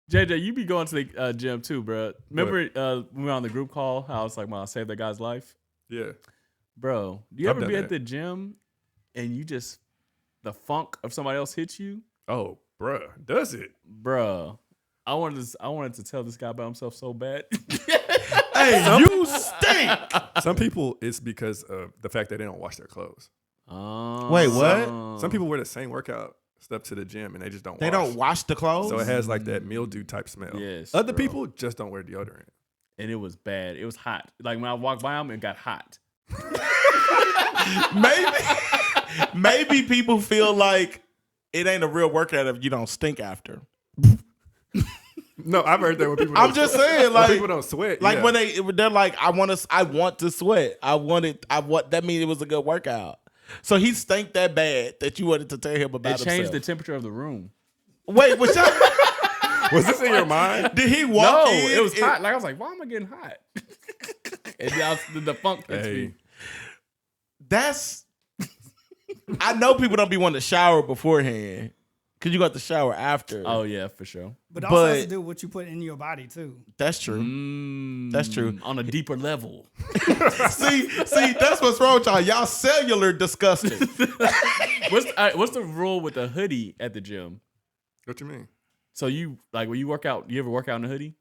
JJ, you be going to the gym too, bro. Remember when we were on the group call, how I was like, man, I saved that guy's life? Yeah. Bro, do you ever be at the gym and you just, the funk of somebody else hits you? Oh, bruh, does it? Bruh, I wanted to tell this guy about himself so bad. Hey, you stink. Some people, it's because of the fact that they don't wash their clothes. Wait, what? Some people wear the same workout stuff to the gym and they just don't wash. They don't wash the clothes? So it has like that mildew type smell. Yes. Other people just don't wear deodorant. And it was bad. It was hot. Like when I walked by him, it got hot. Maybe people feel like it ain't a real workout if you don't stink after. No, I've heard that when people. I'm just saying, like people don't sweat. Like when they're like, I want to sweat. That means it was a good workout. So he stank that bad that you wanted to tell him about himself. It changed the temperature of the room. Wait, was this in your mind? Did he walk in? No, it was hot. Like I was like, why am I getting hot? And the funk hits me. That's. I know people don't be wanting to shower beforehand because you got to shower after. Oh yeah, for sure. But it also has to do with what you put in your body too. That's true. That's true. On a deeper level. see, that's what's wrong with y'all. Y'all cellular disgusting. What's the rule with the hoodie at the gym? What you mean? So you when you work out, you ever work out in a hoodie?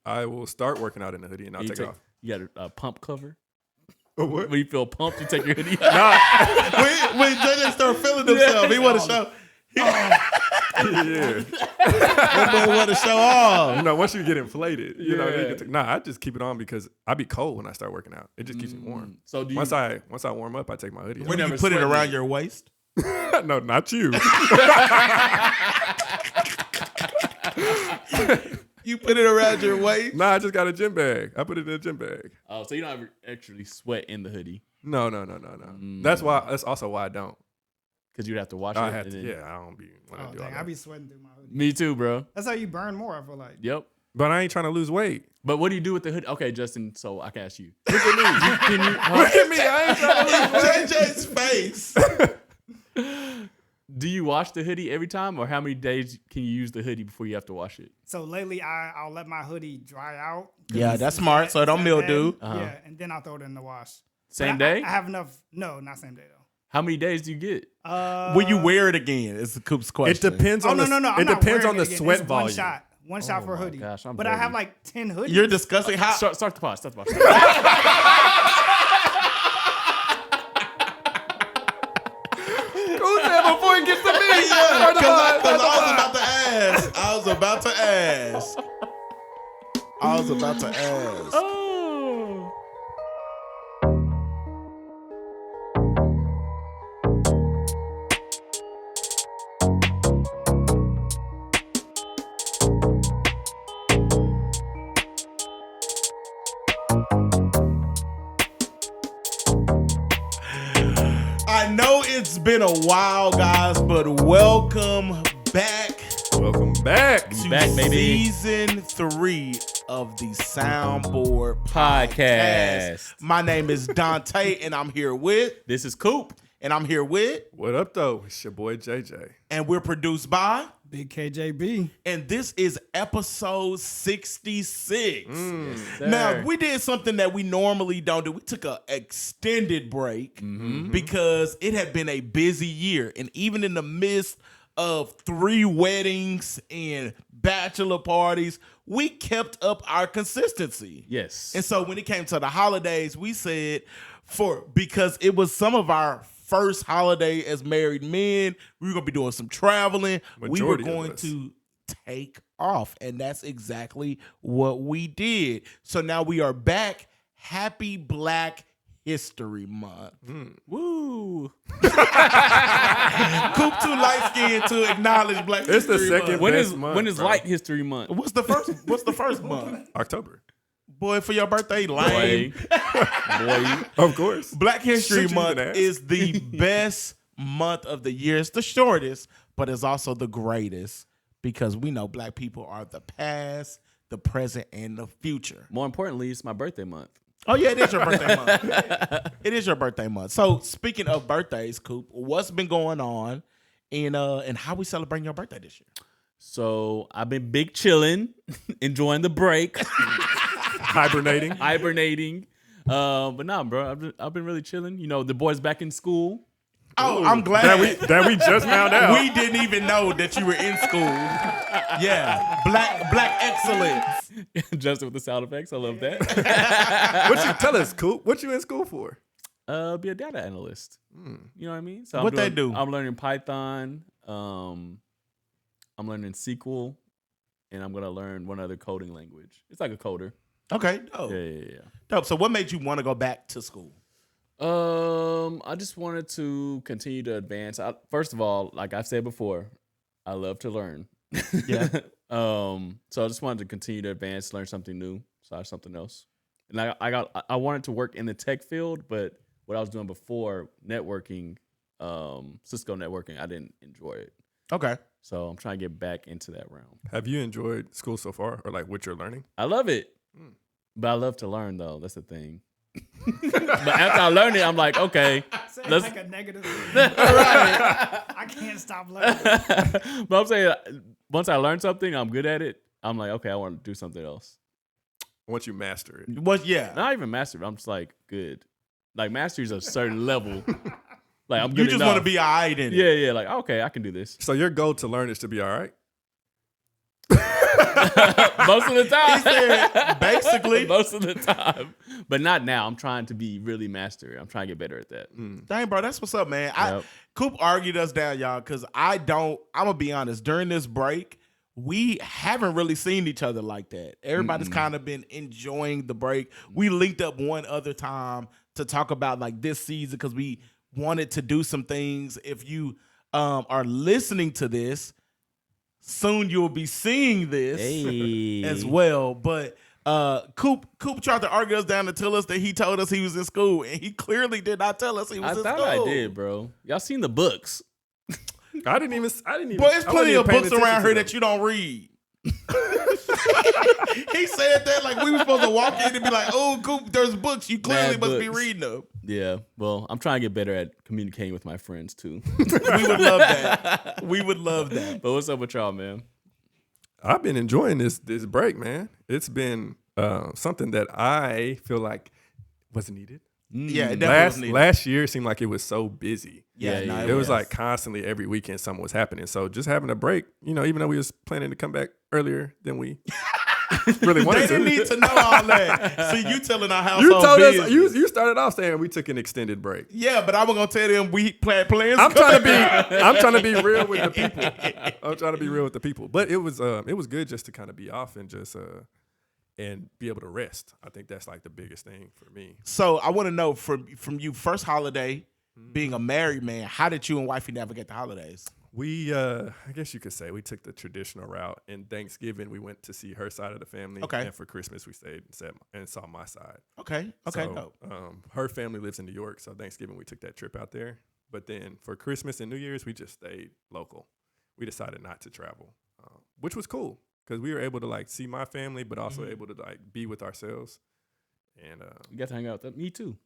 I will start working out in the hoodie and I'll take it off. You got a pump cover? What? When you feel pumped, you take your hoodie off. when JJ start feeling himself, he want to show. Yeah. That boy want to show off. You know, once you get inflated, you know, I just keep it on because I be cold when I start working out. It just keeps me warm. So do you, once I warm up, I take my hoodie off. When you put it around your waist? No, not you. You put it around your waist? Nah, I just got a gym bag. I put it in a gym bag. Oh, so you don't ever actually sweat in the hoodie? No. That's also why I don't. Because you'd have to wash it. I have to. Yeah, I don't be. Oh, dang, I be sweating through my hoodie. Me too, bro. That's how you burn more, I feel like. Yep. But I ain't trying to lose weight. But what do you do with the hoodie? Okay, Justin, so I can ask you. Look at me. Look at me. I ain't trying to lose JJ's face. Do you wash the hoodie every time, or how many days can you use the hoodie before you have to wash it? So lately, I'll let my hoodie dry out. Yeah, that's smart. So it don't mildew. Yeah, and then I'll throw it in the wash. Same day? I have enough. No, not same day though. How many days do you get? Will you wear it again? Is the Coop's question. It depends on no. It depends on the sweat it's volume. One shot for a hoodie. Gosh, but I have like 10 hoodies. You're discussing how. Start the pod. Because before it gets to me, I was about to ask. Oh. I know it's been a while, guys, but welcome back. Welcome back. To back, baby. Season 3 of the Soundboard Podcast. My name is Dontae, and I'm here with. This is Coop. And I'm here with. What up, though? It's your boy JJ. And we're produced by Big KJB. And this is episode 66. Yes, Now, we did something that we normally don't do. We took an extended break because it had been a busy year. And even in the midst of 3 weddings and bachelor parties, we kept up our consistency. Yes. And so when it came to the holidays, we said, because it was some of our first holiday as married men, we were going to be doing some traveling. We were going to take off. And that's exactly what we did. So now we are back. Happy Black History Month. Woo. Coop too light-skinned to acknowledge Black It's History the second Month. best month. When is bro. Light History Month? What's the first month? October. Boy, for your birthday, lame. Boy. Of course. Black History 6 years Month and a half. is the best month of the year. It's the shortest, but it's also the greatest because we know Black people are the past, the present, and the future. More importantly, it's my birthday month. Oh, yeah, it is your birthday month. It is your birthday month. So, speaking of birthdays, Coop, what's been going on and how we celebrating your birthday this year? So I've been big chilling, enjoying the break, Hibernating. But nah, bro, I've been really chilling. You know, the boys back in school. Oh, I'm glad that we just found out. We didn't even know that you were in school. Yeah, black excellence. Justin with the sound effects. I love that. What you tell us, Coop? What you in school for? Be a data analyst. You know what I mean? So What they do? I'm learning Python. I'm learning SQL, and I'm gonna learn one other coding language. It's like a coder. Okay, dope. Yeah. Dope. So what made you want to go back to school? I just wanted to continue to advance. First of all, like I've said before, I love to learn. Yeah. So I just wanted to continue to advance, learn something new, try something else. And I wanted to work in the tech field, but what I was doing before, networking, Cisco networking, I didn't enjoy it. Okay. So I'm trying to get back into that realm. Have you enjoyed school so far, or like what you're learning? I love it, but I love to learn though. That's the thing. But after I learn it, I'm like, okay, let's like a negative thing. I can't stop learning. But I'm saying once I learn something, I'm good at it. I'm like, okay, I want to do something else. Once you master it. Not even master it. I'm just like good. Like mastery is a certain level. Like I'm good. You just want to be all right in it. Yeah. Like okay, I can do this. So your goal to learn is to be all right? Most of the time. He said, basically. Most of the time. But not now. I'm trying to be really master it. I'm trying to get better at that. Dang, bro, that's what's up, man. Coop argued us down, y'all, because I'm going to be honest. During this break, we haven't really seen each other like that. Everybody's kind of been enjoying the break. We linked up one other time to talk about like this season because we wanted to do some things. If you are listening to this, soon you'll be seeing this as well. But Coop tried to argue us down to tell us that he told us he was in school, and he clearly did not tell us he was in school. I thought I did, bro. Y'all seen the books? I didn't even. Boy, there's plenty of books around here that you don't read. He said that like we were supposed to walk in and be like, "Oh, Coop, there's books. You clearly must be reading them." Yeah. Well, I'm trying to get better at communicating with my friends too. We would love that. We would love that. But what's up with y'all, man? I've been enjoying this break, man. It's been something that I feel like was needed. Yeah, it definitely was needed. Last year seemed like it was so busy. Yeah, it was like constantly every weekend something was happening. So just having a break, you know, even though we was planning to come back earlier than we really wanted to. They didn't need to know all that. See, you telling our household you told business. us you started off saying we took an extended break. Yeah, but I was gonna tell them we planned plans. I'm trying to be real with the people. I'm trying to be real with the people. But it was good just to kind of be off and just and be able to rest. I think that's like the biggest thing for me. So I want to know from you, first holiday, being a married man, how did you and wifey navigate the holidays? We, I guess you could say we took the traditional route. And Thanksgiving, we went to see her side of the family. Okay. And for Christmas, we stayed and saw my side. Okay. So, dope. her family lives in New York, so Thanksgiving we took that trip out there. But then for Christmas and New Year's, we just stayed local. We decided not to travel, which was cool. Because we were able to like see my family, but also able to like be with ourselves. And you got to hang out with them. Me too.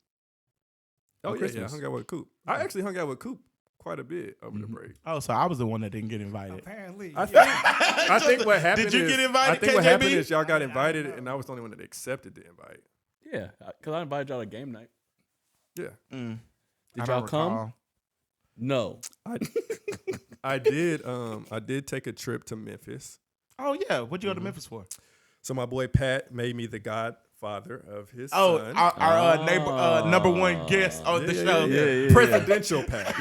Oh yeah, I hung out with Coop. I actually hung out with Coop quite a bit over the break. Oh, so I was the one that didn't get invited. Apparently. I think what happened. Did you get invited? I think what happened is y'all got invited, and I was the only one that accepted the invite. Yeah, because I invited y'all to game night. Yeah. Did y'all come? No. I did. I did take a trip to Memphis. Oh yeah, what'd you go to Memphis for? So my boy Pat made me the godfather of his son. Our neighbor, number one guest on the show. Yeah. Presidential Pat.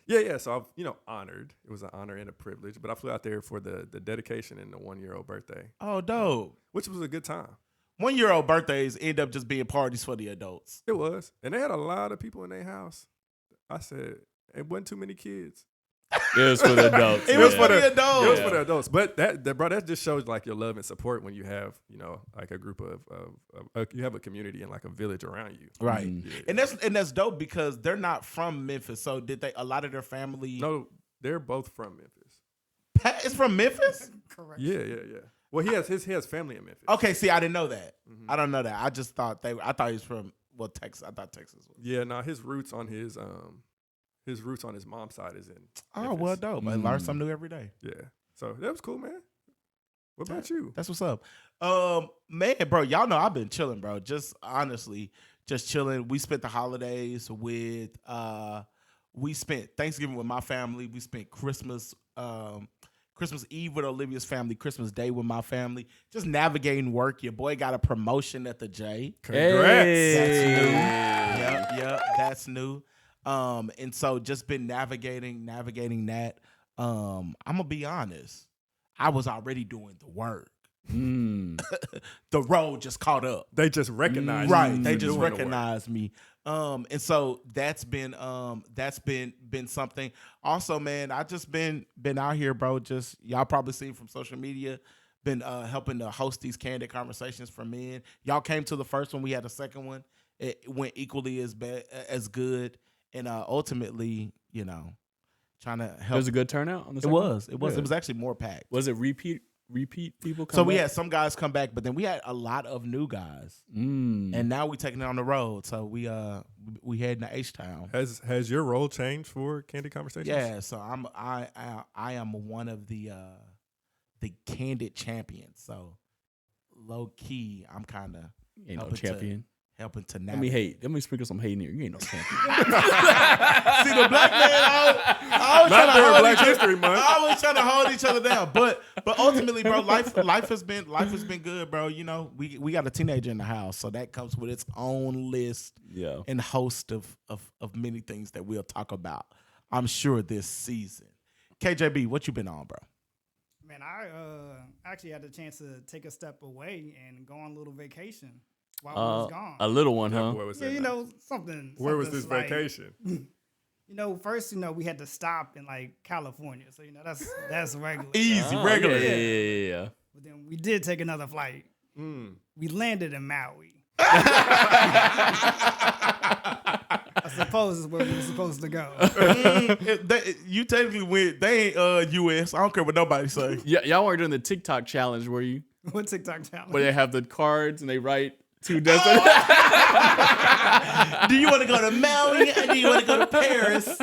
Yeah. So I'm, honored. It was an honor and a privilege. But I flew out there for the dedication and the 1-year-old birthday. Oh, dope. Which was a good time. 1-year-old birthdays end up just being parties for the adults. It was, and they had a lot of people in their house. I said it wasn't too many kids. It was for the adults. It was for the adults. It was for the adults. But that just shows like your love and support when you have, like a group of you have a community and like a village around you. Right. Yeah. And that's dope because they're not from Memphis. So did a lot of their family? No, they're both from Memphis. Pat is from Memphis? Correct. Yeah. Well, he has family in Memphis. Okay, see, I didn't know that. I don't know that. I just thought I thought he was from Texas. I thought Texas was. Yeah, no, his roots on his mom's side is in Memphis. Oh, well, dope. I learn something new every day. Yeah. So that was cool, man. What about you? That's what's up. Man, bro, y'all know I've been chilling, bro. Just honestly, just chilling. We spent the holidays with we spent Thanksgiving with my family. We spent Christmas Eve with Olivia's family, Christmas Day with my family. Just navigating work. Your boy got a promotion at the J. Congrats. Hey. That's new. Yep, that's new. And so just been navigating that. I'm gonna be honest. I was already doing the work. The road just caught up. They just recognized Right. you They for just doing the work. recognized me. And so that's been something. Also, man, I just been out here, bro. Just y'all probably seen from social media. Been helping to host these candid conversations for men. Y'all came to the first one. We had a second one. It went equally as good. And ultimately, you know, trying to help. It was a good turnout on the It second was. one? It was actually more packed. Was it repeat people come So we back? had some guys come back, but then we had a lot of new guys. And now we taking it on the road. So we heading to H-Town. Has your role changed for Candid Conversations? Yeah, so I am one of the candid champions. So low key, I'm kind of You ain't no champion. helping to Let navigate. me hate. Let me sprinkle some hate in here. You ain't no champion. See the black man. I was Not trying to during hold Black each other- History Month. I was trying to hold each other down, but ultimately, bro, life has been good, bro. You know, we got a teenager in the house, so that comes with its own list Yeah. and host of many things that we'll talk about, I'm sure, this season. KJB, what you been on, bro? Man, I actually had the chance to take a step away and go on a little vacation while I was gone. A little one, That huh? boy was Yeah, in you there. know, something. Where was something this slight. vacation? You know, first, we had to stop in like California, so that's regular. Easy, Oh, regular. Yeah. But then we did take another flight. We landed in Maui. I suppose is where we were supposed to go. You technically went. They ain't U.S. I don't care what nobody say. Yeah, y'all weren't doing the TikTok challenge, were you? What TikTok challenge? Where they have the cards and they write two destinations. Do you want to go to Maui or do you want to go to Paris?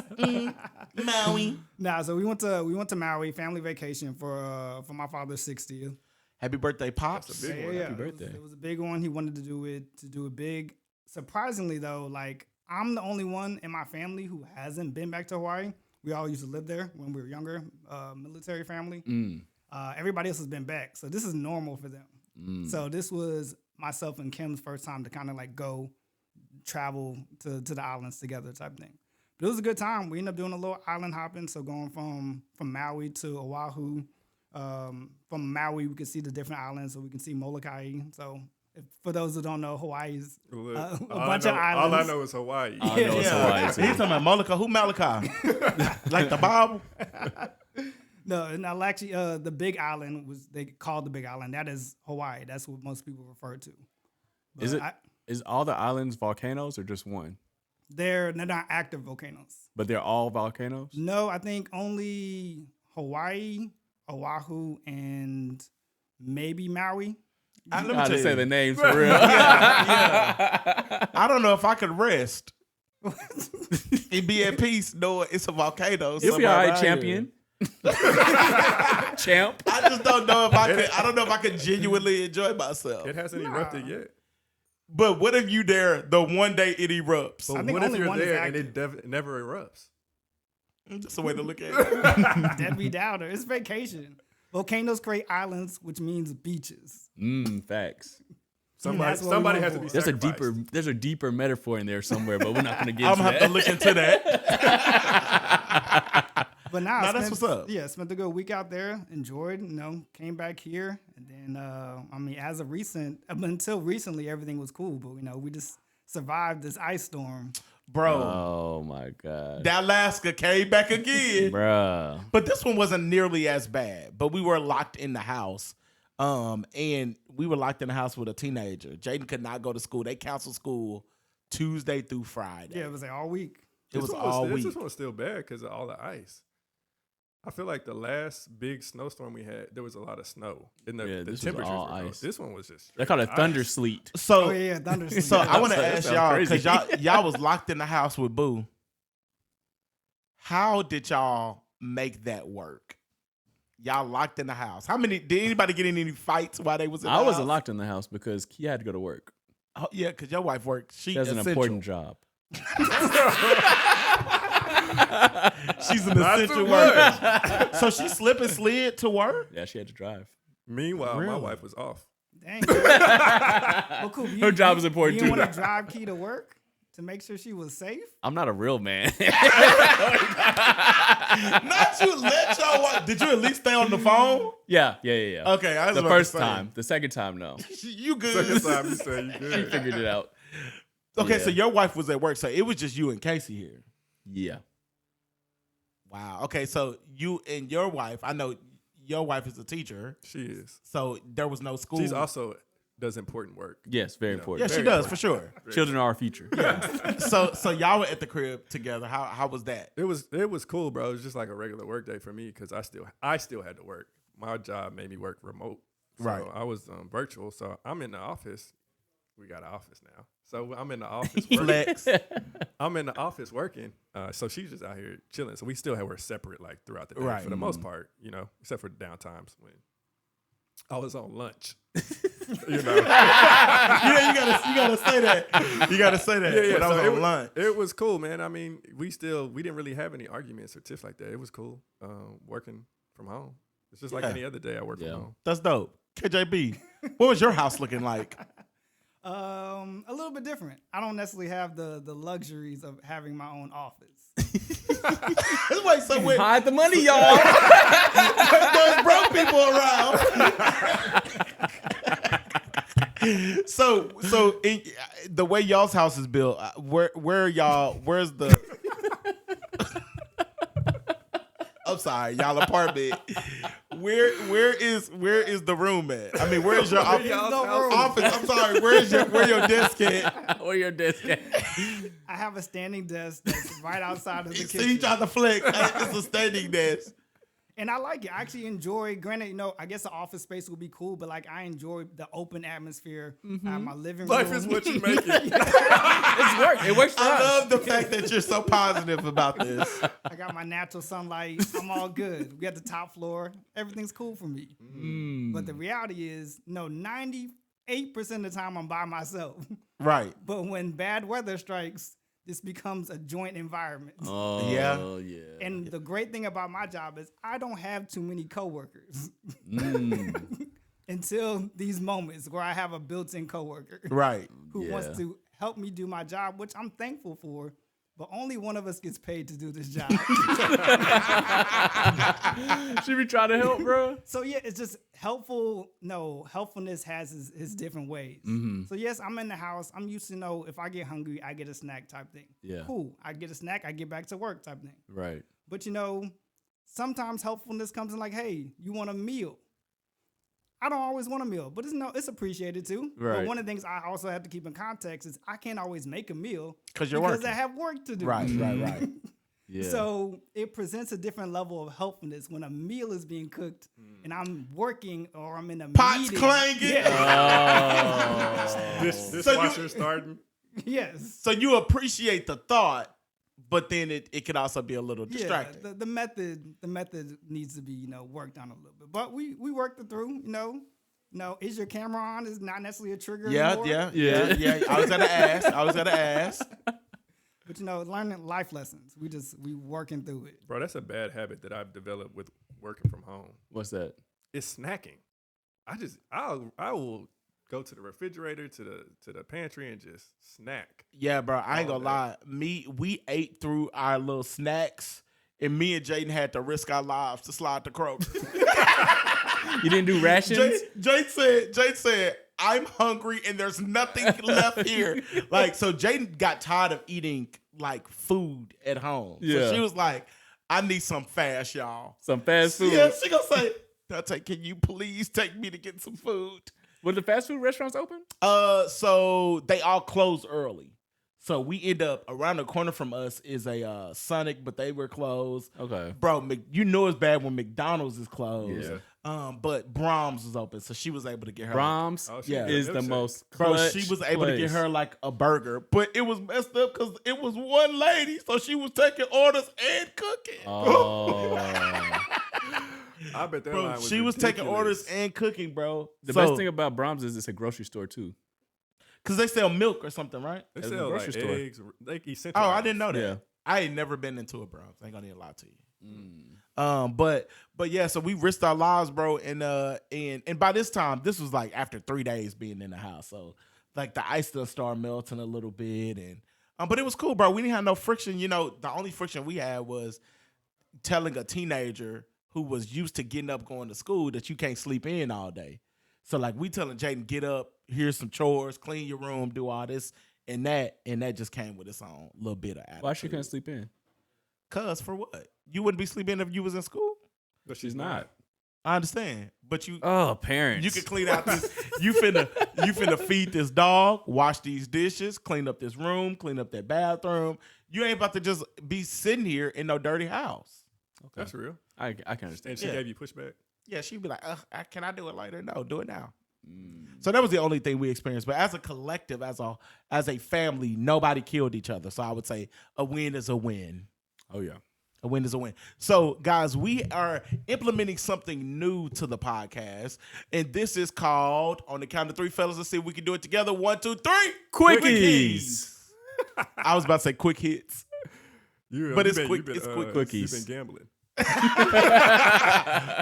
Maui. Nah, so we went to Maui, family vacation for my father's 60th. Happy birthday, pops. That's a big one. Happy birthday. It was a big one. He wanted to do it big. Surprisingly though, like I'm the only one in my family who hasn't been back to Hawaii. We all used to live there when we were younger, military family. Everybody else has been back, so this is normal for them. So this was myself and Kim's first time to kind of like go travel to the islands together type thing. But it was a good time. We ended up doing a little island hopping, so going from Maui to Oahu. From Maui, we could see the different islands, so we can see Molokai. So for those who don't know, Hawaii is a bunch of islands. All I know is Hawaai. I know it's Hawaii, He's too. talking about Molokai. Who Malachi? Like the Bible? No, and actually, the Big Island they called the Big Island. That is Hawaii. That's what most people refer to. But Is all the islands volcanoes or just one? They're not active volcanoes. But they're all volcanoes? No, I think only Hawaii, Oahu, and maybe Maui. Let me I tell just say you. the names for real. Yeah. I don't know if I could rest and be at peace knowing it's a volcano. You'll be somewhere all right, around here. champion. Champ. I just don't know if I could. I don't know if I could genuinely enjoy myself. It hasn't erupted yet. But what if you there the one day it erupts? But I think what if only you're one is there and active. it never erupts? That's a way to look at it. Debbie Downer. It's vacation. Volcanoes create islands, which means beaches. Facts. That's what we Somebody went has to for. be There's a deeper metaphor in there somewhere, but we're not gonna get I'm into gonna have to that. look into that. But now, Nah, that's what's up. Yeah, spent a good week out there, enjoyed, came back here. And then, until recently, everything was cool. But, we just survived this ice storm. Bro, Oh my god. that Alaska came back again. Bruh. But this one wasn't nearly as bad. But we were locked in the house. And we were locked in the house with a teenager. Jaden could not go to school. They canceled school Tuesday through Friday. Yeah, it was like all week. It was all week. This one was still bad because of all the ice. I feel like the last big snowstorm we had, there was a lot of snow. And the this was temperatures all were low. ice. This one was just They call it straight thunder ice. sleet. So, Oh, yeah, thunderstorm. so I want to That ask sounds y'all, crazy. because y'all was locked in the house with Boo. How did y'all make that work? Y'all locked in the house. How many? Did anybody get in any fights while they was in the house? I wasn't locked in the house because Kia had to go to work. Oh, yeah, because your wife worked. She has an important job. She's an essential worker. So she slip and slid to work? Yeah, she had to drive. Meanwhile, my wife was off. Dang. Well, Coop, Her job is important you too. You want to drive Key to work to make sure she was safe? I'm not a real man. Not you let your wife. Did you at least stay on the phone? Yeah. Okay, I was the about first to say. time. The second time, no. You good? Second time you said you She good. figured it out. Okay, Yeah. so your wife was at work, so it was just you and Casey here. Yeah. Wow. Okay, so you and your wife. I know your wife is a teacher, She is. so there was no school. She's also does important work. Yes, very yeah, important. she very does important. for sure. Children are our future. So y'all were at the crib together. How was that? It was cool, bro. It was just like a regular work day for me because I still had to work. My job made me work remote. So Right. I was virtual. So I'm in the office. We got an office now. So I'm in the office working. Flex. I'm in the office working. So she's just out here chilling. So we still have her separate like throughout the day Right. for the most part, except for the down times when I was on lunch. Yeah, you gotta say that. You gotta say that. Yeah. When I was So on lunch. It was cool, man. I mean, we didn't really have any arguments or tiffs like that. It was cool working from home. It's just like any other day I work from home. That's dope. KJB, what was your house looking like? A little bit different. I don't necessarily have the luxuries of having my own office. Wait, so wait, Hide the money, y'all. there's broke people around. So in the way y'all's house is built, where y'all? Where's the? I'm sorry, y'all apartment. Where is the room at? I mean, where's your office? I'm sorry. Where your desk at? Where your desk at? I have a standing desk that's right outside of the So you kitchen. trying to flex? It's a standing desk. And I like it. I actually enjoy, granted, I guess the office space would be cool, but like I enjoy the open atmosphere. My living room. Life is what you make it. It's work. It works for I us. love the fact that you're so positive about this. I got my natural sunlight. I'm all good. We got the top floor. Everything's cool for me. But the reality is, 98% of the time I'm by myself. Right. But when bad weather strikes, this becomes a joint environment. Oh, Yeah. yeah. And the great thing about my job is I don't have too many coworkers until these moments where I have a built-in coworker Right. who Yeah. wants to help me do my job, which I'm thankful for. But only one of us gets paid to do this job. She be trying to help, bro. So yeah, it's just helpful. No, helpfulness has his different ways. So yes, I'm in the house. I'm used to know if I get hungry, I get a snack type thing. Yeah. Cool. I get a snack, I get back to work type thing. Right. But sometimes helpfulness comes in like, hey, you want a meal? I don't always want a meal, but it's appreciated too. Right. But one of the things I also have to keep in context is I can't always make a meal Because you're because working. I have work to do. Right. Yeah. So it presents a different level of helpfulness when a meal is being cooked and I'm working or I'm in a Pots meeting. clanging. Yeah. This So you- washer starting. Yes. So you appreciate the thought, but then it could also be a little distracting. Yeah, the method needs to be worked on a little bit, but we worked it through. Is your camera on? Is not necessarily a trigger. anymore. Yeah. I was gonna ask. But learning life lessons. We working through it. Bro, that's a bad habit that I've developed with working from home. What's that? It's snacking. I will go to the refrigerator, to the pantry, and just snack. Yeah, bro. I ain't All gonna lie. We ate through our little snacks, and me and Jaden had to risk our lives to slide to Kroger. You didn't do rations? Jade said, I'm hungry and there's nothing left here. So Jaden got tired of eating food at home. Yeah. So she was like, I need some fast, y'all. Some fast food. Yeah, she gonna say, Dontae, can you please take me to get some food? Were the fast food restaurants open? So they all closed early. So we end up around the corner from us is a Sonic, but they were closed. Okay. Bro, it's bad when McDonald's is closed. Yeah. But Brahms was open, so she was able to get her. Brahms Yeah. is the most clutch Bro, she was able to get her a burger, but it was messed up because it was one lady, so she was taking orders and cooking. Oh. I bet that Bro, line was she was taking ridiculous. orders and cooking, bro. The best thing about Brahms is it's a grocery store too. Because they sell milk or something, right? They At the sell like grocery store. eggs, like essential. Oh, I items. didn't know that. Yeah. I ain't never been into a Brahms. I ain't gonna need a lie to you. But yeah, so we risked our lives, bro, and by this time, this was like after 3 days being in the house. So like the ice done started melting a little bit, and but it was cool, bro. We didn't have no friction. You know, the only friction we had was telling a teenager who was used to getting up going to school that you can't sleep in all day. So like we telling Jaden, get up, here's some chores, clean your room, do all this and that just came with its own little bit of attitude. Why she couldn't sleep in? Cause for what? You wouldn't be sleeping if you was in school? But She's not. I understand. But you Oh, parents. you can clean out this you finna feed this dog, wash these dishes, clean up this room, clean up that bathroom. You ain't about to just be sitting here in no dirty house. Okay. That's real. I can understand. And she Yeah. gave you pushback. Yeah, she'd be like, can I do it later? No, do it now. So that was the only thing we experienced. But as a collective, as a family, nobody killed each other. So I would say a win is a win. Oh yeah. A win is a win. So, guys, we are implementing something new to the podcast. And this is called, on the count of three, fellas, let's see if we can do it together. 1, 2, 3. Quickies. I was about to say quick hits. But it's quick- it's quick quickies. You've been gambling.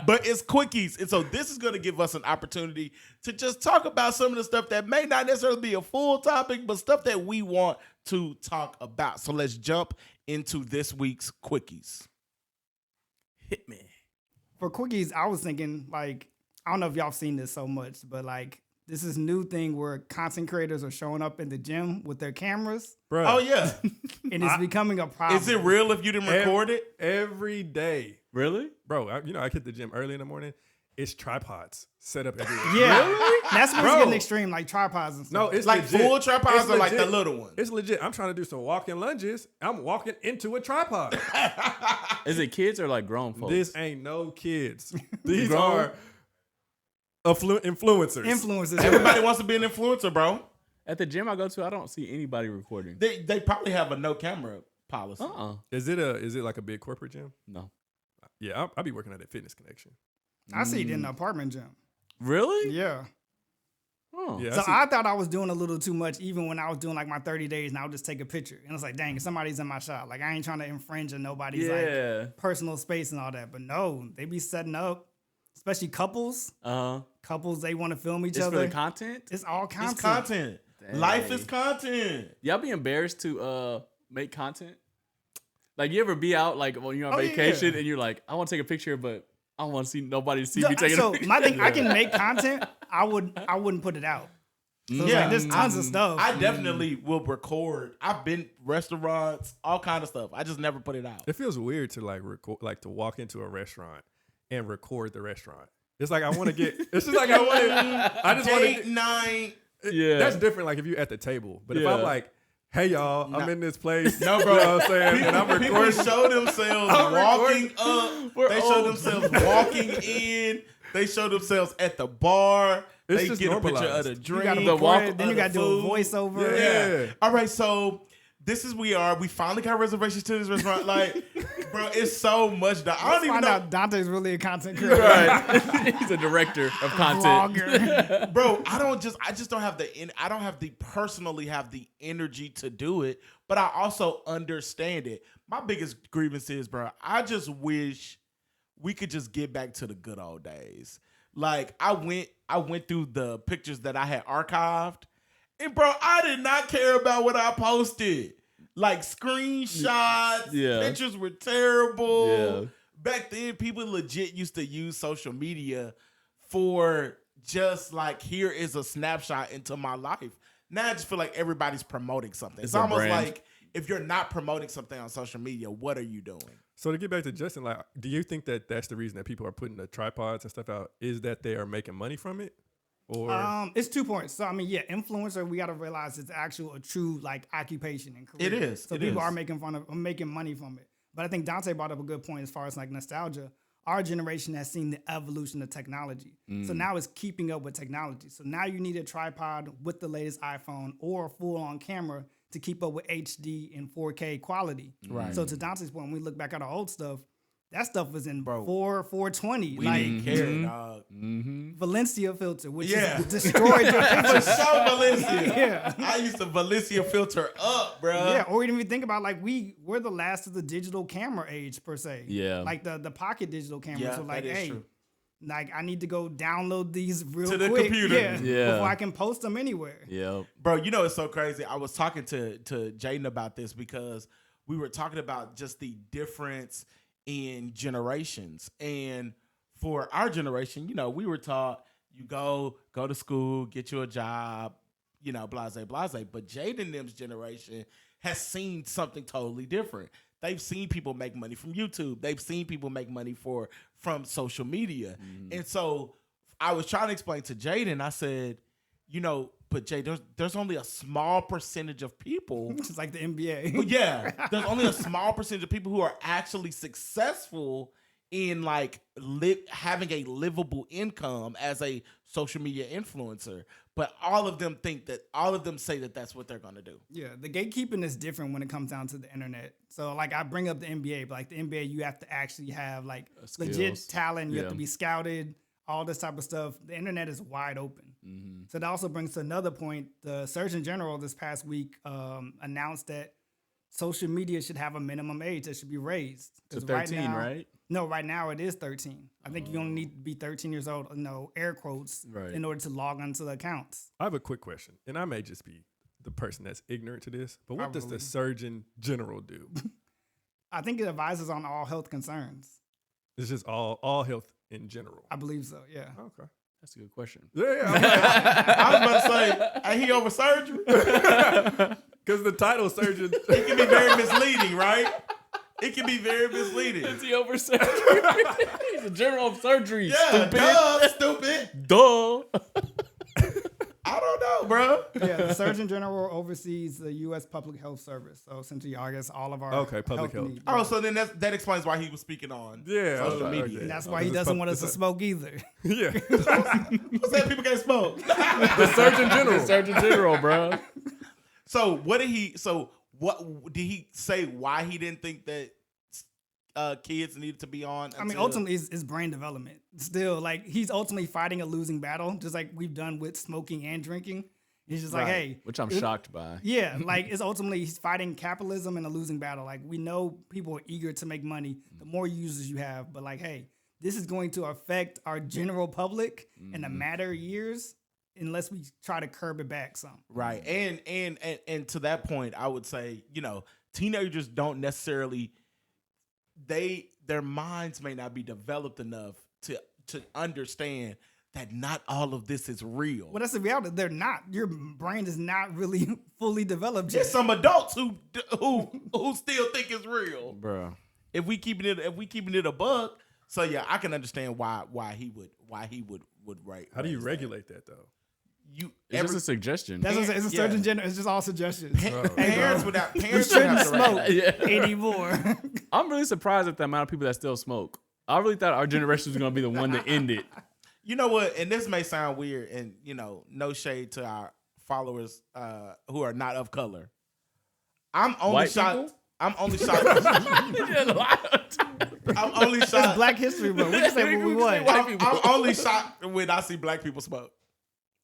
But it's quickies. And so this is going to give us an opportunity to just talk about some of the stuff that may not necessarily be a full topic, but stuff that we want to talk about. So let's jump into this week's quickies. Hit me. For quickies, I was thinking, like, I don't know if y'all seen this so much, but like this is new thing where content creators are showing up in the gym with their cameras, Bro. Oh, yeah. and it's becoming a problem. Is it real if you didn't record it? Every day. Really? Bro, I hit the gym early in the morning. It's tripods set up everywhere. Yeah, that's where Bro. it's getting extreme, like tripods and stuff. No, it's Like legit. full tripods It's or like the legit. little ones? It's legit. I'm trying to do some walking lunges. I'm walking into a tripod. Is it kids or like grown folks? This ain't no kids. These Grown? are influencers. Influencers. Everybody wants to be an influencer, bro. At the gym I go to, I don't see anybody recording. They probably have a no camera policy. Is it like a big corporate gym? No. Yeah, I'll be working at a Fitness Connection. I see it in the apartment gym. Really? Yeah. Oh. Yeah, So see- I thought I was doing a little too much, even when I was doing like my 30 days, and I would just take a picture, and it's like, dang, somebody's in my shop. Like I ain't trying to infringe on nobody's Yeah. like personal space and all that. But no, they be setting up, especially couples. Couples, they want to film each It's other. for the content? It's all content. It's content. Dang. Life is content. Y'all be embarrassed to make content? Like you ever be out like when you're on vacation and you're like, I want to take a picture, but I don't want to see nobody see me taking a So picture. my thing, I can make content. I wouldn't put it out. So it's like, there's tons of stuff. I definitely will record. I've been restaurants, all kind of stuff. I just never put it out. It feels weird to like record, like to walk into a restaurant and record the restaurant. It's like I want to get. It's just like I want to. I just want Date to. Yeah. night. That's different. Like if you're at the table, but if Yeah. I'm like, hey y'all, I'm in this place. No, bro. You know what I'm saying? And I'm People recording. show themselves I'm walking recording. up. They show themselves walking in. They show themselves at the bar. It's They just get a picture normalized. of the You drink. gotta The record walk- it, then you of the gotta do a food. voiceover. Yeah. All right, so this is we finally got reservations to this restaurant. Like, bro, it's so much. I don't even Find know, out Dontae's really a content creator. Right. He's a director of content. Vlogger. bro. I just don't have personally have the energy to do it. But I also understand it. My biggest grievance is, bro, I just wish we could just get back to the good old days. Like I went through the pictures that I had archived, and bro, I did not care about what I posted. Like screenshots, Yeah. pictures were terrible. Yeah. Back then, people legit used to use social media for just like, here is a snapshot into my life. Now I just feel like everybody's promoting something. It's a almost brand. like if you're not promoting something on social media, what are you doing? So to get back to Justin, like, do you think that that's the reason that people are putting the tripods and stuff out? Is that they are making money from it, or It's 2 points. So I mean, yeah, influencer. We gotta realize it's a true like occupation and career. It is. So It people is. are making money from it. But I think Dontae brought up a good point as far as like nostalgia. Our generation has seen the evolution of technology. So now it's keeping up with technology. So now you need a tripod with the latest iPhone or a full-on camera to keep up with HD and 4K quality. Right. So to Dante's point, when we look back at our old stuff, that stuff was in Bro, 420. We like didn't care, dog. Valencia filter, which Yeah. is destroyed your For pictures. sure, Valencia. Yeah. I used to Valencia filter up, bro. Yeah, or even think about like we're the last of the digital camera age per se. Yeah. Like the pocket digital cameras. Yeah, So like, that is hey, true. like I need to go download these real To the quick. computer. Yeah. Before I can post them anywhere. Yep. Bro, you know it's so crazy. I was talking to Jaden about this because we were talking about just the difference in generations. And for our generation, you know, we were taught you go to school, get you a job, you know, blase, blase. But Jaden and them's generation has seen something totally different. They've seen people make money from YouTube. They've seen people make money from social media. And so I was trying to explain to Jaden, I said, you know, but Jay, there's only a small percentage of people. It's like the NBA. But yeah, there's only a small percentage of people who are actually successful in like having a livable income as a social media influencer. But all of them say that that's what they're going to do. Yeah, the gatekeeping is different when it comes down to the internet. So like I bring up the NBA, but like the NBA, you have to actually have like legit Skills. talent. You have Yeah. to be scouted, all this type of stuff. The internet is wide open. So that also brings to another point. The Surgeon General this past week announced that social media should have a minimum age that should be raised. To 'Cause 13, right? No, right now it is 13. I think you only need to be 13 years old, air quotes, Right. in order to log onto the accounts. I have a quick question, and I may just be the person that's ignorant to this, but what does Probably. the Surgeon General do? I think it advises on all health concerns. It's just all health in general. I believe so, yeah. Okay. That's a good question. Yeah, I was about to say, ain't he over surgery? because the title surgeon. It can be very misleading, right? It can be very misleading. Is he over surgery? He's a general of surgery. Yeah, stupid. Duh. I don't know, bro. Yeah, the Surgeon General oversees the U.S. Public Health Service. So essentially, I guess all of our Public health. needs. Oh, so then that explains why he was speaking on social okay, media. And that's Oh, why he this is doesn't want us this to is- smoke either. Yeah, Who said people can't smoke? the Surgeon General. Surgeon General, bro. So what did he say why he didn't think that kids needed to be on? I mean, ultimately, it's brain development. Still, like, he's ultimately fighting a losing battle, just like we've done with smoking and drinking. He's just like, Right. hey. Which I'm shocked by. Yeah, like, it's ultimately, he's fighting capitalism in a losing battle. Like, we know people are eager to make money the more users you have. But, like, hey, this is going to affect our general public in a matter of years unless we try to curb it back some. Right. And to that point, I would say, you know, teenagers don't necessarily their minds may not be developed enough to understand that not all of this is real. Well, that's the reality. They're not. Your brain is not really fully developed yet. There's some adults who still think it's real. Bro. If we keeping it a buck, so yeah, I can understand why he would write. How do you regulate that though? It's just a suggestion. That's what I'm saying. It's a Surgeon Yeah. General. It's just all suggestions. Parents would have You to shouldn't write. smoke Yeah. anymore. I'm really surprised at the amount of people that still smoke. I really thought our generation was going to be the one to end it. You know what? And this may sound weird, and you know, no shade to our followers who are not of color. I'm only White shocked. people? I'm only shocked. I'm only It's shocked. Black History Month. We can say what we want. I'm only shocked when I see black people smoke.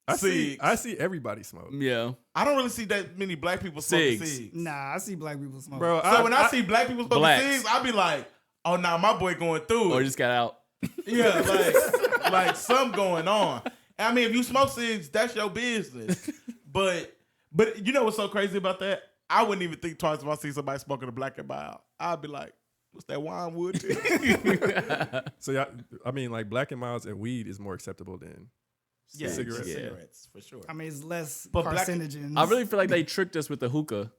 I see Cigs. everybody smoke, Yeah. I don't really see that many black people smoking Cigs. cigs. Nah, I see black people smoke. bro. So when I see black people smoking Blacks. cigs, I be like, "Oh, nah, my boy going through Or it." just got out. Yeah, like something going on. I mean, if you smoke cigs, that's your business. But you know what's so crazy about that? I wouldn't even think twice if I see somebody smoking a black and mild. I'd be like, "What's that wine wood?" So yeah, I mean, like black and milds and weed is more acceptable than Yeah, cigarettes. Yeah. cigarettes for sure. I mean, it's less But black- carcinogens. I really feel like they tricked us with the hookah.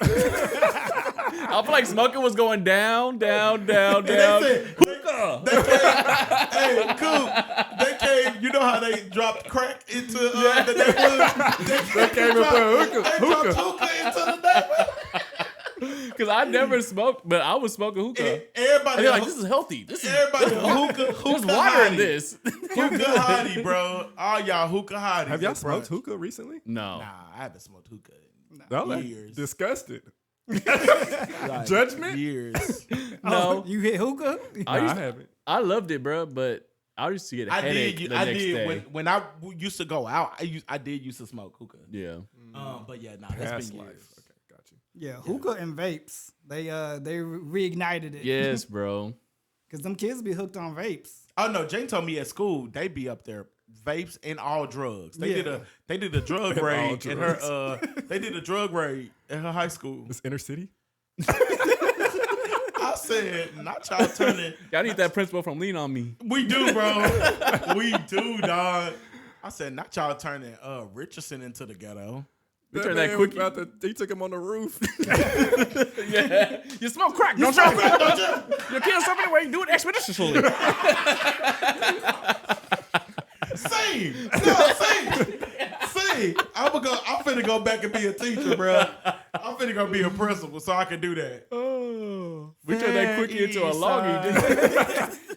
I feel like smoking was going down. said- Hookah. Hey, Coop, they came. You know how they dropped crack into the neighborhood? They came and put They dropped hookah into the neighborhood. Because I never smoked, but I was smoking hookah. And everybody, And they're like, this is healthy. This is everybody hookah there's water in hottie. this. Hookah hottie, bro. All y'all hookah hotties. Have y'all at smoked brunch. hookah recently? No. Nah, I haven't smoked hookah. No, that's Years. disgusted. Like, Judgment? years. No. You hit hookah? I haven't. I loved it, bro, but I used to get a headache the next day. When I used to go out. I did used to smoke hookah. Yeah. But yeah, Past that's been life. years. Okay, got you. Yeah, hookah and vapes. They reignited it. Yes, bro. Because them kids be hooked on vapes. Oh no, Jane told me at school they be up there vapes and all drugs. They did a drug raid at her they did a drug raid at her high school. This inner city? I said, not y'all turning. I need that principal from Lean on Me. We do, bro. We do, dog. I said, not y'all turning Richardson into the ghetto. We turned that quickie. He took him on the roof. Yeah. You smoke crack, don't you? You kill yourself anyway. Do it expeditiously. Same. No, same. I'm finna go back and be a teacher, bro. I'm finna go be a principal so I can do that. Oh. We turned that quickie into a loggy.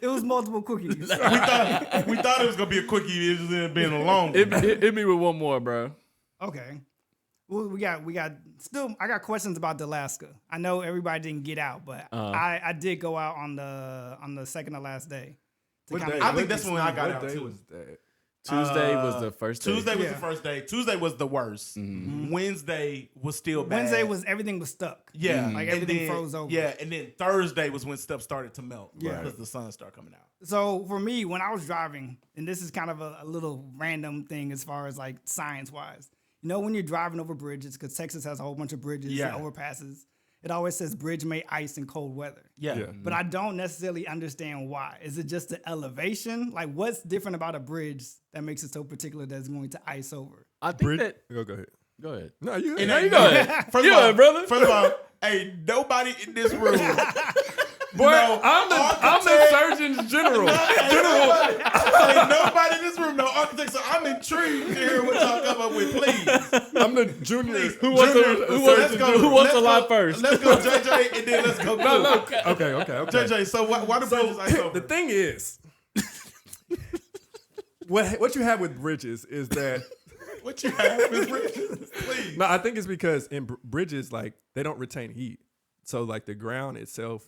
It was multiple cookies. we thought it was gonna be a quickie. It just ended up being a long one. Hit me with one more, bro. Okay. Well, we got I got questions about Alaska. I know everybody didn't get out, but I did go out on the second to last day. I think that's when I got out What day too. was that? Tuesday was the first day. Tuesday was the first day. Tuesday was the worst. Mm-hmm. Wednesday was still bad. Wednesday was everything was stuck. Yeah. Like And everything then- froze over. Yeah, and then Thursday was when stuff started to melt. Yeah. Because the sun started coming out. So for me, when I was driving, and this is kind of a little random thing as far as like science wise, you know, when you're driving over bridges, because Texas has a whole bunch of bridges and overpasses, it always says bridge may ice in cold weather. Yeah. Yeah. But I don't necessarily understand why. Is it just the elevation? Like, what's different about a bridge that makes it so particular that it's going to ice over? I think that. Go ahead. Go ahead. No, you. And No, you go ahead. First You of all, go ahead, brother. First of all, hey, nobody in this room. Boy, no I'm the Surgeon General. Ain't nobody in this room, no architect. So I'm intrigued to hear what y'all come up with, please. I'm the junior. Who wants to lie first? Let's go, JJ, and then let's go. No. Okay. JJ, so why the bridges ice over? The thing is, what you have with bridges is that. What you have with bridges, please. No, I think it's because in bridges, like they don't retain heat, so like the ground itself,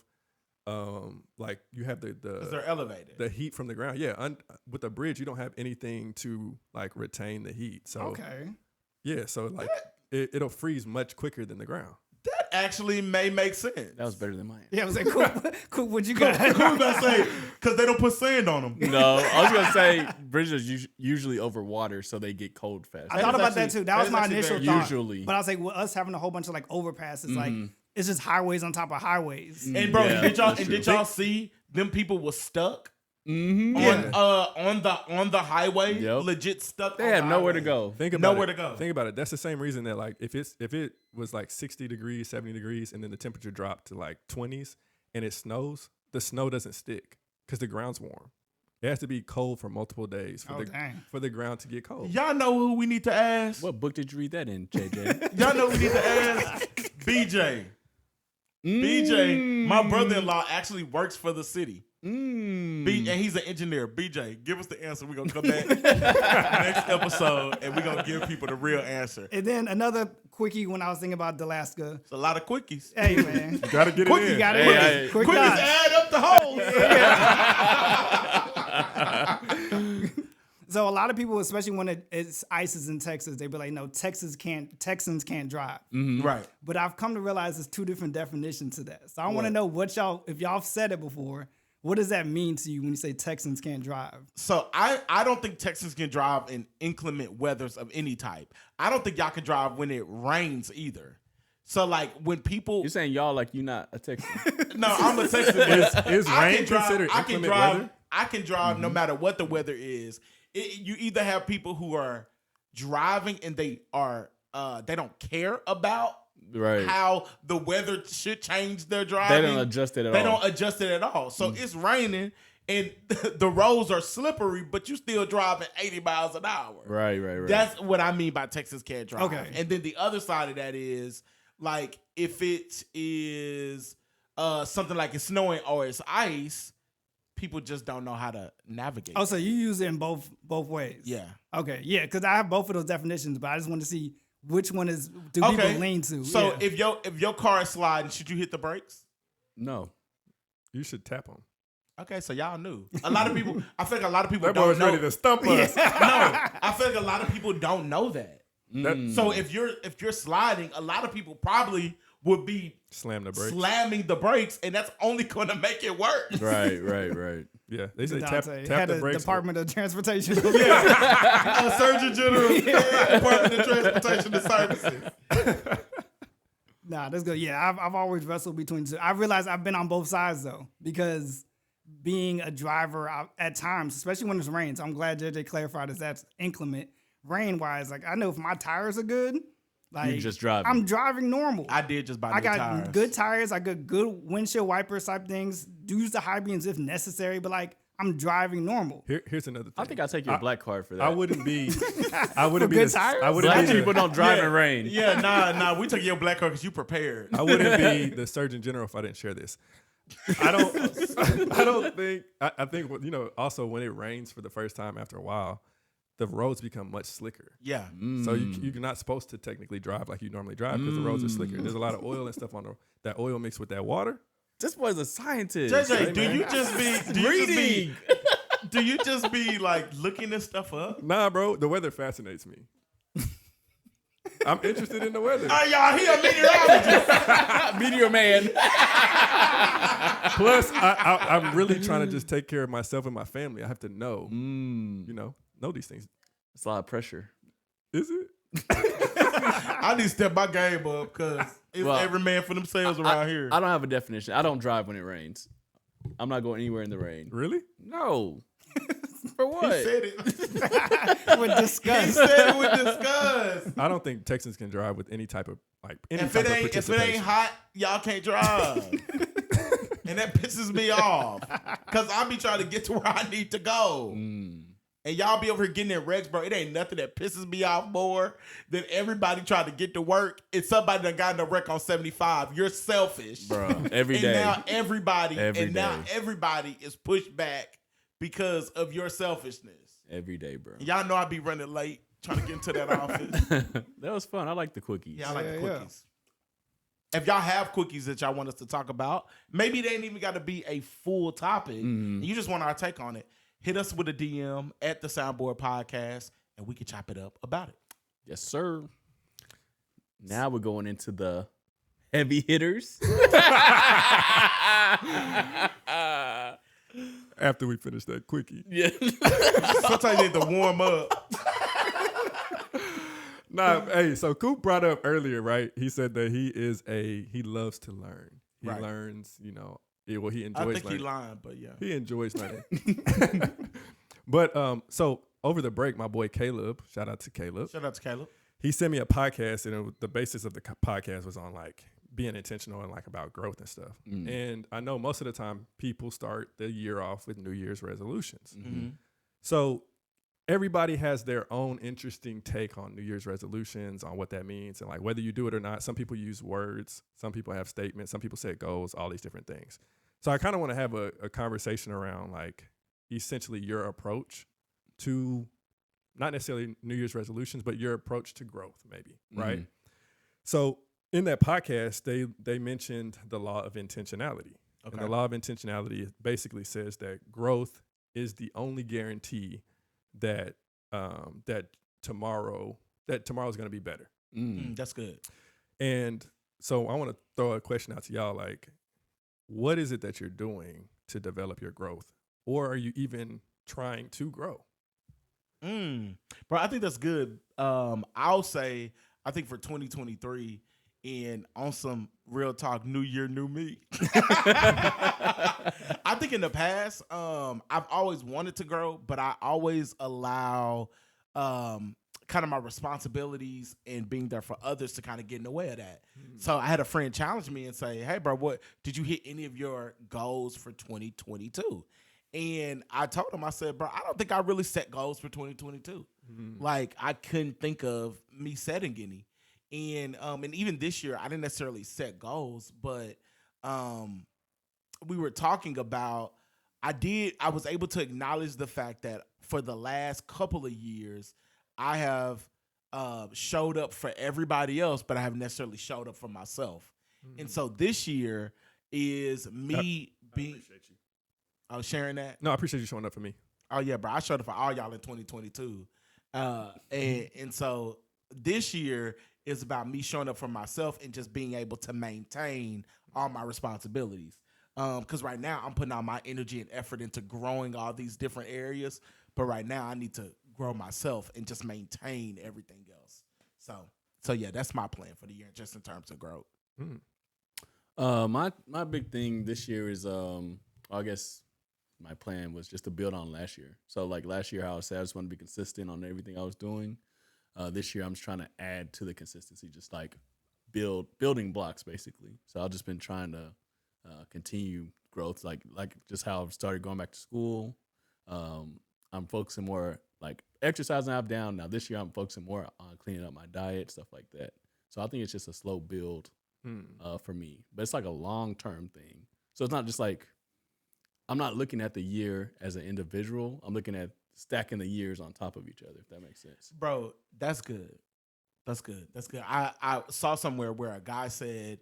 like you have Because they're elevated. the heat from the ground. Yeah, with a bridge, you don't have anything to like retain the heat. So Okay. yeah, so like it'll freeze much quicker than the ground. That actually may make sense. That was better than mine. Yeah, I was like, Coop, what you got? Who was about to say? Because they don't put sand on them. No, I was gonna say bridges are usually over water, so they get cold fast. I thought about that actually- too. That was that my is actually initial very- thought. Usually. But I was like, with us having a whole bunch of like overpasses, like it's just highways on top of highways. And bro, Yeah, did y'all see them people was stuck Mm-hmm. on the highway? Yep. Legit stuck. They on have the nowhere to highway. go. Think about Nowhere it. to go. Think about it. That's the same reason that like if it was like 60 degrees, 70 degrees, and then the temperature dropped to like 20s and it snows, the snow doesn't stick because the ground's warm. It has to be cold for multiple days for the ground to get cold. Y'all know who we need to ask? What book did you read that in, JJ? Y'all know who we need to ask? BJ. BJ, my brother-in-law actually works for the city. And he's an engineer. BJ, give us the answer. We're going to come back next episode and we're going to give people the real answer. And then another quickie when I was thinking about Alaska. It's a lot of quickies. Hey man, You gotta get Quickie it in. got it. Hey, Quick Quickies dots. add up the holes. So a lot of people, especially when it's ices in Texas, they be like, "No, Texans can't drive." Right. But I've come to realize there's two different definitions to that. So I want to know if y'all have said it before. What does that mean to you when you say Texans can't drive? So I don't think Texans can drive in inclement weathers of any type. I don't think y'all can drive when it rains either. So like when people You're saying y'all like you not a Texan. No, I'm a Texan. Is rain considered inclement weather? I can drive no matter what the weather is. You either have people who are driving and they don't care about Right. how the weather should change their driving. They don't adjust it at They all. don't adjust it at all. So it's raining and the roads are slippery, but you still driving 80 miles an hour. Right. That's what I mean by Texas can't drive. Okay. And then the other side of that is like if it is something like it's snowing or it's ice, people just don't know how to navigate. Oh, so you use it in both ways? Yeah. Okay, yeah, because I have both of those definitions, but I just want to see which one do people lean to? So if your car is sliding, should you hit the brakes? No. You should tap them. Okay, so y'all knew. A lot of people. I feel like a lot of people That boy don't was know. ready to stump us. No, I feel like a lot of people don't know that. Mm. So if you're sliding, a lot of people probably would be Slam the brakes. slamming the brakes, and that's only going to make it worse. Right. Yeah, they say tap had the a brakes. Department of Transportation. Surgeon General, Department of Transportation and Services. Nah, that's good. Yeah, I've always wrestled between two. I realize I've been on both sides though, because being a driver at times, especially when it's rain. So I'm glad JJ clarified that's inclement. Rain wise, like I know if my tires are good, like you just driving. I'm driving normal. I did just buy new I got tires. good tires. I got good windshield wipers type things. Do use the high beams if necessary, but like I'm driving normal. Here's another thing. I think I'll take your black card for that. I wouldn't be. I wouldn't be. good tires? I wouldn't Black be. people don't drive in rain. Yeah, nah. We took your black card because you prepared. I wouldn't be the Surgeon General if I didn't share this. I don't think. I think also when it rains for the first time after a while, the roads become much slicker. Yeah. So you're not supposed to technically drive like you normally drive because the roads are slicker. There's a lot of oil and stuff on that oil mixed with that water. This boy's a scientist. JJ, Reading. do you just be like looking this stuff up? Nah, bro, the weather fascinates me. I'm interested in the weather. Oh, y'all, he a meteorologist. Meteor man. Plus, I'm really trying to just take care of myself and my family. I have to know, know these things. It's a lot of pressure. Is it? I need to step my game up because it's every man for themselves around here. I don't have a definition. I don't drive when it rains. I'm not going anywhere in the rain. Really? No. For what? He said it. With disgust. He said it with disgust. I don't think Texans can drive with any type of If it ain't hot, y'all can't drive. And that pisses me off. Because I be trying to get to where I need to go. And y'all be over here getting in wrecks, bro. It ain't nothing that pisses me off more than everybody trying to get to work. It's somebody that got in a wreck on 75. You're selfish. Bro, every day. Now everybody is pushed back because of your selfishness. Every day, bro. Y'all know I be running late trying to get into that office. That was fun. I like the quickies. Yeah, I like the quickies. If y'all have quickies that y'all want us to talk about, maybe they ain't even got to be a full topic. And you just want our take on it. Hit us with a DM at the Soundboard Podcast, and we can chop it up about it. Yes, sir. Now we're going into the heavy hitters. After we finish that quickie. Yeah. Sometimes you need to warm up. Nah, hey, so Coop brought up earlier, right? He said that he loves to learn. He learns, he enjoys learning. I think he lying, but yeah. He enjoys learning. But so over the break, my boy Caleb, shout out to Caleb. He sent me a podcast, and the basis of the podcast was on like being intentional and like about growth and stuff. And I know most of the time people start the year off with New Year's resolutions. So everybody has their own interesting take on New Year's resolutions, on what that means, and like whether you do it or not. Some people use words, some people have statements, some people set goals, all these different things. So I kind of want to have a conversation around like essentially your approach to not necessarily New Year's resolutions, but your approach to growth, maybe, right? So in that podcast, they mentioned the law of intentionality. Okay. And the law of intentionality basically says that growth is the only guarantee that tomorrow is going to be better. That's good. And so I want to throw a question out to y'all, like, what is it that you're doing to develop your growth? Or are you even trying to grow? Bro, I think that's good. I'll say, I think for 2023, and on some real talk, new year, new me. I think in the past, I've always wanted to grow, but I always allow kind of my responsibilities and being there for others to kind of get in the way of that. So I had a friend challenge me and say, hey, bro, what did you hit any of your goals for 2022? And I told him, I said, bro, I don't think I really set goals for 2022. Like, I couldn't think of me setting any. And even this year, I didn't necessarily set goals, but we were talking about, I was able to acknowledge the fact that for the last couple of years, I have showed up for everybody else, but I haven't necessarily showed up for myself. And so this year is me being. Appreciate you. I was sharing that. No, I appreciate you showing up for me. Oh yeah, bro. I showed up for all y'all in 2022. And so this year is about me showing up for myself and just being able to maintain all my responsibilities. Because right now I'm putting all my energy and effort into growing all these different areas. But right now I need to grow myself and just maintain everything else. So yeah, that's my plan for the year, just in terms of growth. My big thing this year is I guess my plan was just to build on last year. So like last year, how I said I just want to be consistent on everything I was doing. This year, I'm just trying to add to the consistency, just like building blocks basically. So I've just been trying to continue growth, like just how I've started going back to school. I'm focusing more like exercising up down. Now this year, I'm focusing more on cleaning up my diet, stuff like that. So I think it's just a slow build for me, but it's like a long-term thing. So it's not just like, I'm not looking at the year as an individual. I'm looking at stacking the years on top of each other, if that makes sense. Bro, that's good. That's good. That's good. I saw somewhere where a guy said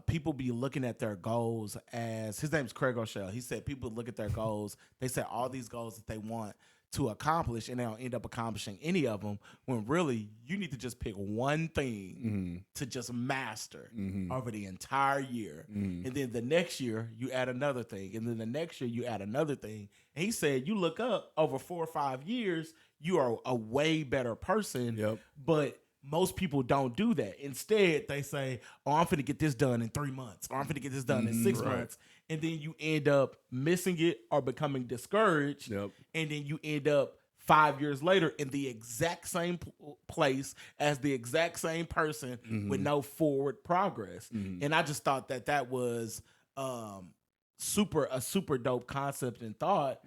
people be looking at their goals as, his name's Craig O'Shell. He said people look at their goals. They set all these goals that they want to accomplish, and they don't end up accomplishing any of them, when really you need to just pick one thing to just master over the entire year. And then the next year you add another thing, and then the next year you add another thing. And he said you look up over 4 or 5 years, you are a way better person. Yep. But most people don't do that. Instead, they say, oh, I'm finna get this done in 3 months, or I'm finna get this done in 6 months. And then you end up missing it or becoming discouraged. Yep. And then you end up 5 years later in the exact same place as the exact same person with no forward progress. And I just thought that was a super dope concept and thought.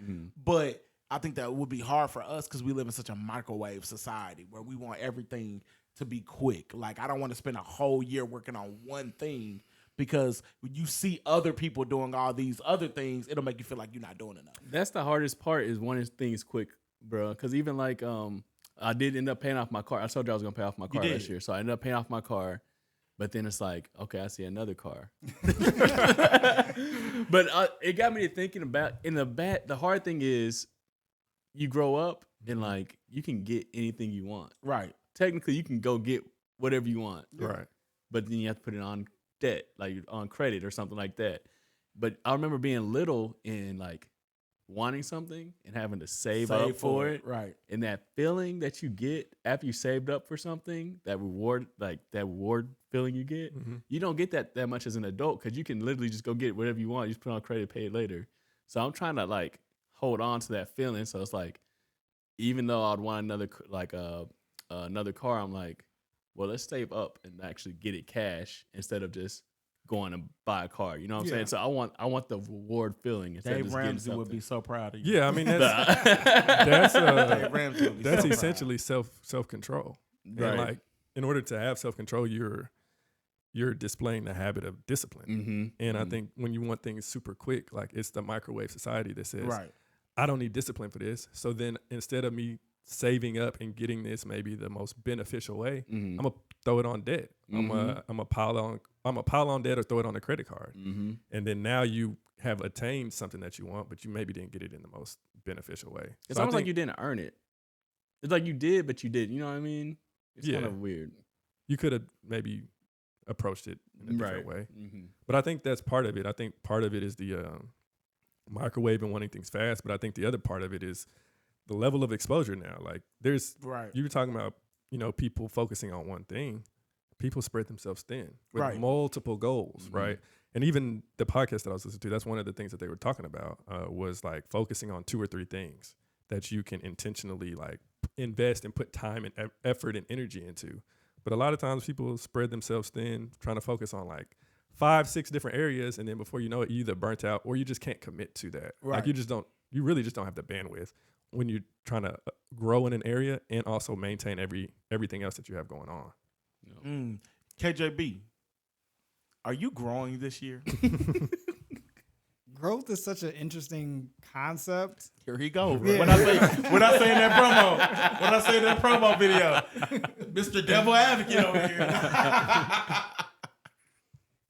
But I think that would be hard for us because we live in such a microwave society where we want everything to be quick. Like, I don't want to spend a whole year working on one thing, because when you see other people doing all these other things, it'll make you feel like you're not doing enough. That's the hardest part, is wanting things quick, bro. Because even like I did end up paying off my car. I told you I was gonna pay off my car last year, so I ended up paying off my car. But then it's like, okay, I see another car. But it got me to thinking about, the hard thing is, you grow up and like you can get anything you want. Right. Technically, you can go get whatever you want. Right. But then you have to put it on debt, like on credit or something like that. But I remember being little and like wanting something and having to save up for it. Right. And that feeling that you get after you saved up for something, that reward feeling you get, you don't get that much as an adult, because you can literally just go get whatever you want. You just put it on credit, pay it later. So I'm trying to like hold on to that feeling. So it's like, even though I'd want another car, I'm like, well, let's save up and actually get it cash instead of just going and buy a car. You know what I'm saying? So I want the reward feeling instead Dave of just Ramsey getting would something. be so proud of you. Yeah, I mean that's Dave Ramsey would be that's so essentially self-control. Right. And like, in order to have self-control, you're displaying the habit of discipline. And I think when you want things super quick, like, it's the microwave society that says, right. I don't need discipline for this. So then instead of me saving up and getting this maybe the most beneficial way, I'm gonna throw it on debt. I'm gonna pile on debt or throw it on a credit card. And then now you have attained something that you want, but you maybe didn't get it in the most beneficial way. It's almost like you didn't earn it. It's like you did, but you didn't. You know what I mean? It's kind of weird. You could have maybe approached it in a different way. But I think that's part of it. I think part of it is the microwave and wanting things fast, but I think the other part of it is the level of exposure now. Like, there's, you were talking about, people focusing on one thing. People spread themselves thin with multiple goals, right? And even the podcast that I was listening to, that's one of the things that they were talking about, was like focusing on 2 or 3 things that you can intentionally like invest and put time and effort and energy into. But a lot of times people spread themselves thin, trying to focus on like 5, 6 different areas, and then before you know it, you either burnt out or you just can't commit to that. Right. Like, you really just don't have the bandwidth when you're trying to grow in an area and also maintain everything else that you have going on. KJB, are you growing this year? growth is such an interesting concept. Here he go. Yeah. When I say in that promo video, Mr. Devil Advocate over here.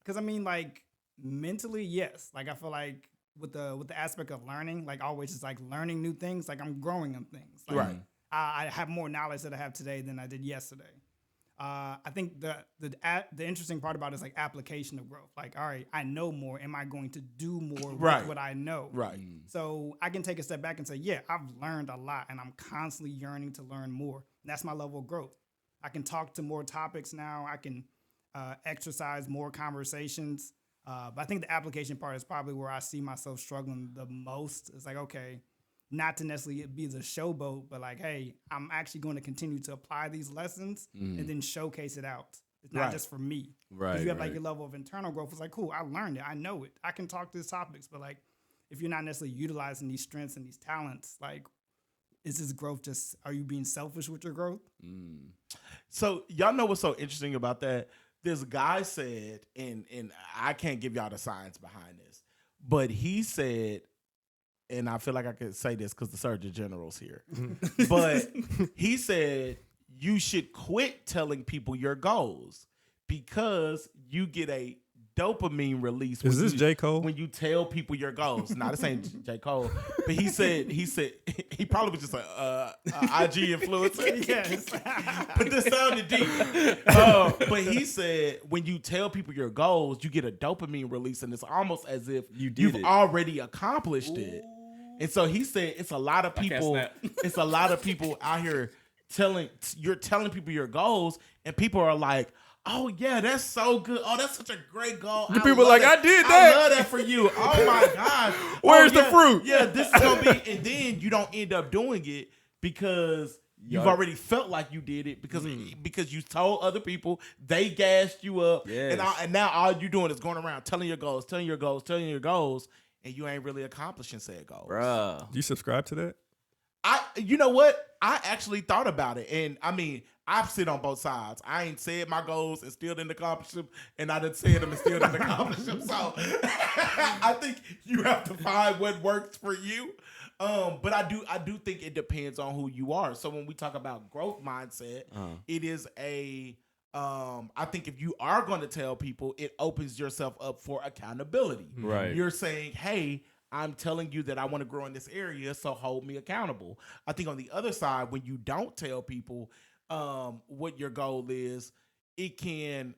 Because I mean, like mentally, yes. Like I feel like with the aspect of learning, like always, it's like learning new things. Like I'm growing in things. Like, Right. I have more knowledge that I have today than I did yesterday. I think the interesting part about it is like application of growth. Like, all right, I know more. Am I going to do more with what I know? Right. So I can take a step back and say, yeah, I've learned a lot, and I'm constantly yearning to learn more. And that's my level of growth. I can talk to more topics now. I can exercise more conversations. But I think the application part is probably where I see myself struggling the most. It's like, okay, not to necessarily be the showboat, but like, hey, I'm actually going to continue to apply these lessons and then showcase it out. It's not just for me. Right. If you have like your level of internal growth, it's like, cool, I learned it. I know it. I can talk to these topics. But like, if you're not necessarily utilizing these strengths and these talents, like, is this growth just, are you being selfish with your growth? So y'all know what's so interesting about that? This guy said, and I can't give y'all the science behind this, but he said, and I feel like I could say this because the Surgeon General's here, but he said you should quit telling people your goals because you get a dopamine release. Is this J. Cole? When you tell people your goals. Not the same J. Cole, but he said he probably was just a IG influencer. Yes. But this sounded deep. But he said when you tell people your goals, you get a dopamine release, and it's almost as if you've already accomplished it. And so he said it's a lot of people. It's a lot of people out here telling people your goals, and people are like, oh yeah, that's so good. Oh, that's such a great goal. The people are like, I did that. I love that for you. Oh my God. Where's the fruit? Yeah, this is gonna be, and then you don't end up doing it because you've already felt like you did it because you told other people, they gassed you up, and now all you doing is going around telling your goals, and you ain't really accomplishing said goals. Bruh. Do you subscribe to that? You know what? I actually thought about it, and I mean, I've sit on both sides. I ain't said my goals and still didn't accomplish them, and I didn't say them and still didn't accomplish them. So I think you have to find what works for you. But I do think it depends on who you are. So when we talk about growth mindset, it is I think if you are going to tell people, it opens yourself up for accountability. Right. You're saying, hey, I'm telling you that I want to grow in this area, so hold me accountable. I think on the other side, when you don't tell people what your goal is, it can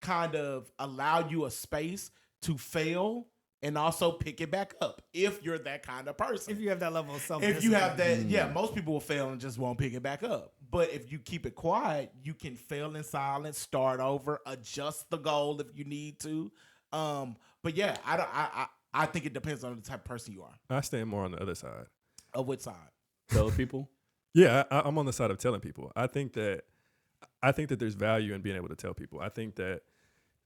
kind of allow you a space to fail and also pick it back up if you're that kind of person. If you have that level of self. If you have that, most people will fail and just won't pick it back up. But if you keep it quiet, you can fail in silence, start over, adjust the goal if you need to. But yeah, I think it depends on the type of person you are. I stand more on the other side. Of which side? Tell people. Yeah, I'm on the side of telling people. I think that there's value in being able to tell people. I think that,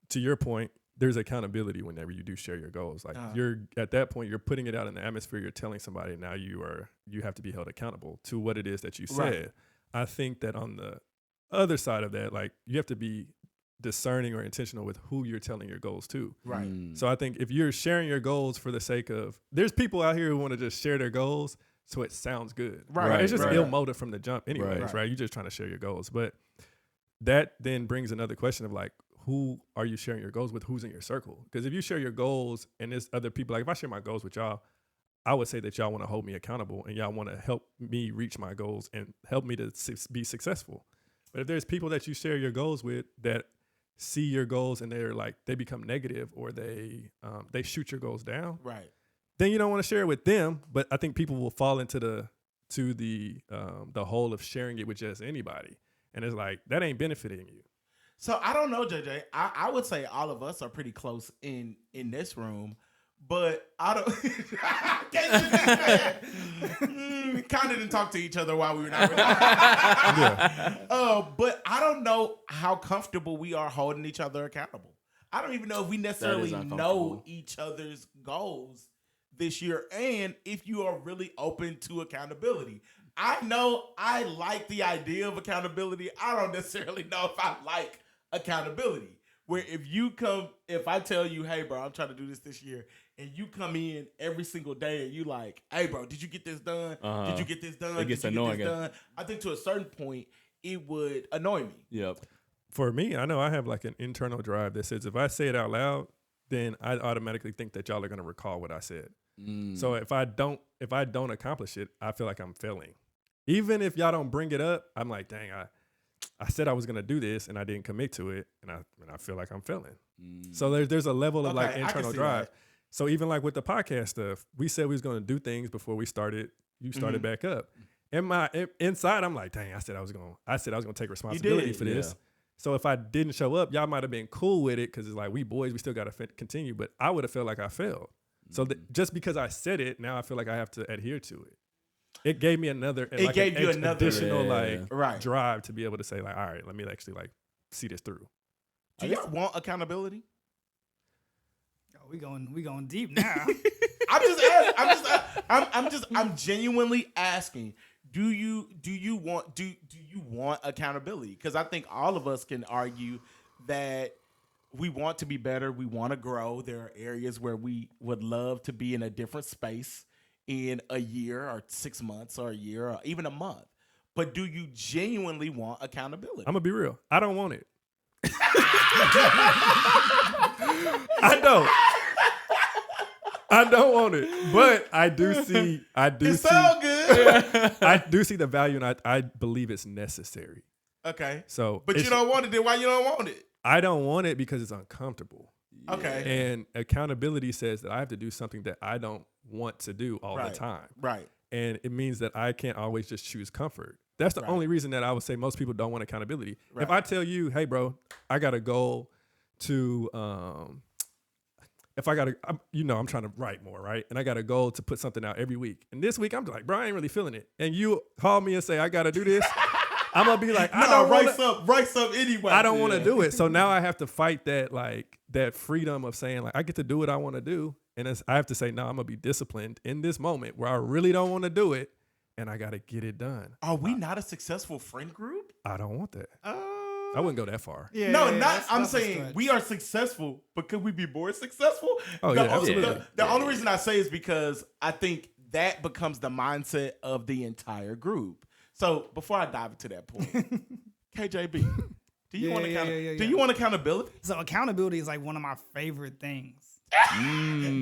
to your point, there's accountability whenever you do share your goals. Like you're at that point, you're putting it out in the atmosphere. You're telling somebody now you have to be held accountable to what it is that you said. Right. I think that on the other side of that, like you have to be discerning or intentional with who you're telling your goals to. Right. So I think if you're sharing your goals for the sake of, there's people out here who want to just share their goals so it sounds good. Right. It's just ill motive from the jump anyways, right? You're just trying to share your goals. But that then brings another question of like, who are you sharing your goals with? Who's in your circle? Because if you share your goals and there's other people, like if I share my goals with y'all, I would say that y'all want to hold me accountable and y'all want to help me reach my goals and help me to be successful. But if there's people that you share your goals with that see your goals and they're like, they become negative or they shoot your goals down, right? Then you don't want to share it with them. But I think people will fall into the hole of sharing it with just anybody, and it's like that ain't benefiting you. So I don't know, JJ. I would say all of us are pretty close in this room, but I don't. Kind of didn't talk to each other while we were not. But I don't know how comfortable we are holding each other accountable. I don't even know if we necessarily know each other's goals this year, and if you are really open to accountability. I know I like the idea of accountability. I don't necessarily know if I like accountability. Where if I tell you, hey bro, I'm trying to do this year, and you come in every single day and you like, hey, bro, did you get this done? Did you get this done? It gets annoying. I think to a certain point, it would annoy me. Yep. For me, I know I have like an internal drive that says if I say it out loud, then I automatically think that y'all are gonna recall what I said. So if I don't accomplish it, I feel like I'm failing. Even if y'all don't bring it up, I'm like, dang, I said I was gonna do this and I didn't commit to it, and I feel like I'm failing. So there's a level of like internal drive. That. So even like with the podcast stuff, we said we was gonna do things before we started. You started back up. Inside, I'm like, dang, I said I was gonna take responsibility for this. So if I didn't show up, y'all might have been cool with it because it's like we boys, we still gotta continue. But I would have felt like I failed. So just because I said it, now I feel like I have to adhere to it. It gave me another additional drive to be able to say like, all right, let me actually like see this through. Do you want accountability? Oh, we going deep now. I'm genuinely asking. Do you want accountability? Because I think all of us can argue that we want to be better. We want to grow. There are areas where we would love to be in a different space in a year or 6 months or a year or even a month. But do you genuinely want accountability? I'm going to be real. I don't want it. I don't want it. But I do see the value, and I believe it's necessary. Okay. So, but you don't want it, then why you don't want it? I don't want it because it's uncomfortable. Okay. And accountability says that I have to do something that I don't want to do all the time. Right. And it means that I can't always just choose comfort. That's the only reason that I would say most people don't want accountability. Right. If I tell you, hey, bro, I got a goal to, I'm trying to write more, right? And I got a goal to put something out every week. And this week, I'm like, bro, I ain't really feeling it. And you call me and say, I got to do this. I'm going to be like, write some anyway. I don't want to do it. So now I have to fight that freedom of saying, like, I get to do what I want to do. And I have to say, no, I'm going to be disciplined in this moment where I really don't want to do it. And I got to get it done. Are we not a successful friend group? I don't want that. I wouldn't go that far. Yeah, I'm saying we are successful, but could we be more successful? Oh, absolutely. The only reason I say is because I think that becomes the mindset of the entire group. So before I dive into that point, KJB, do you want accountability? So accountability is like one of my favorite things.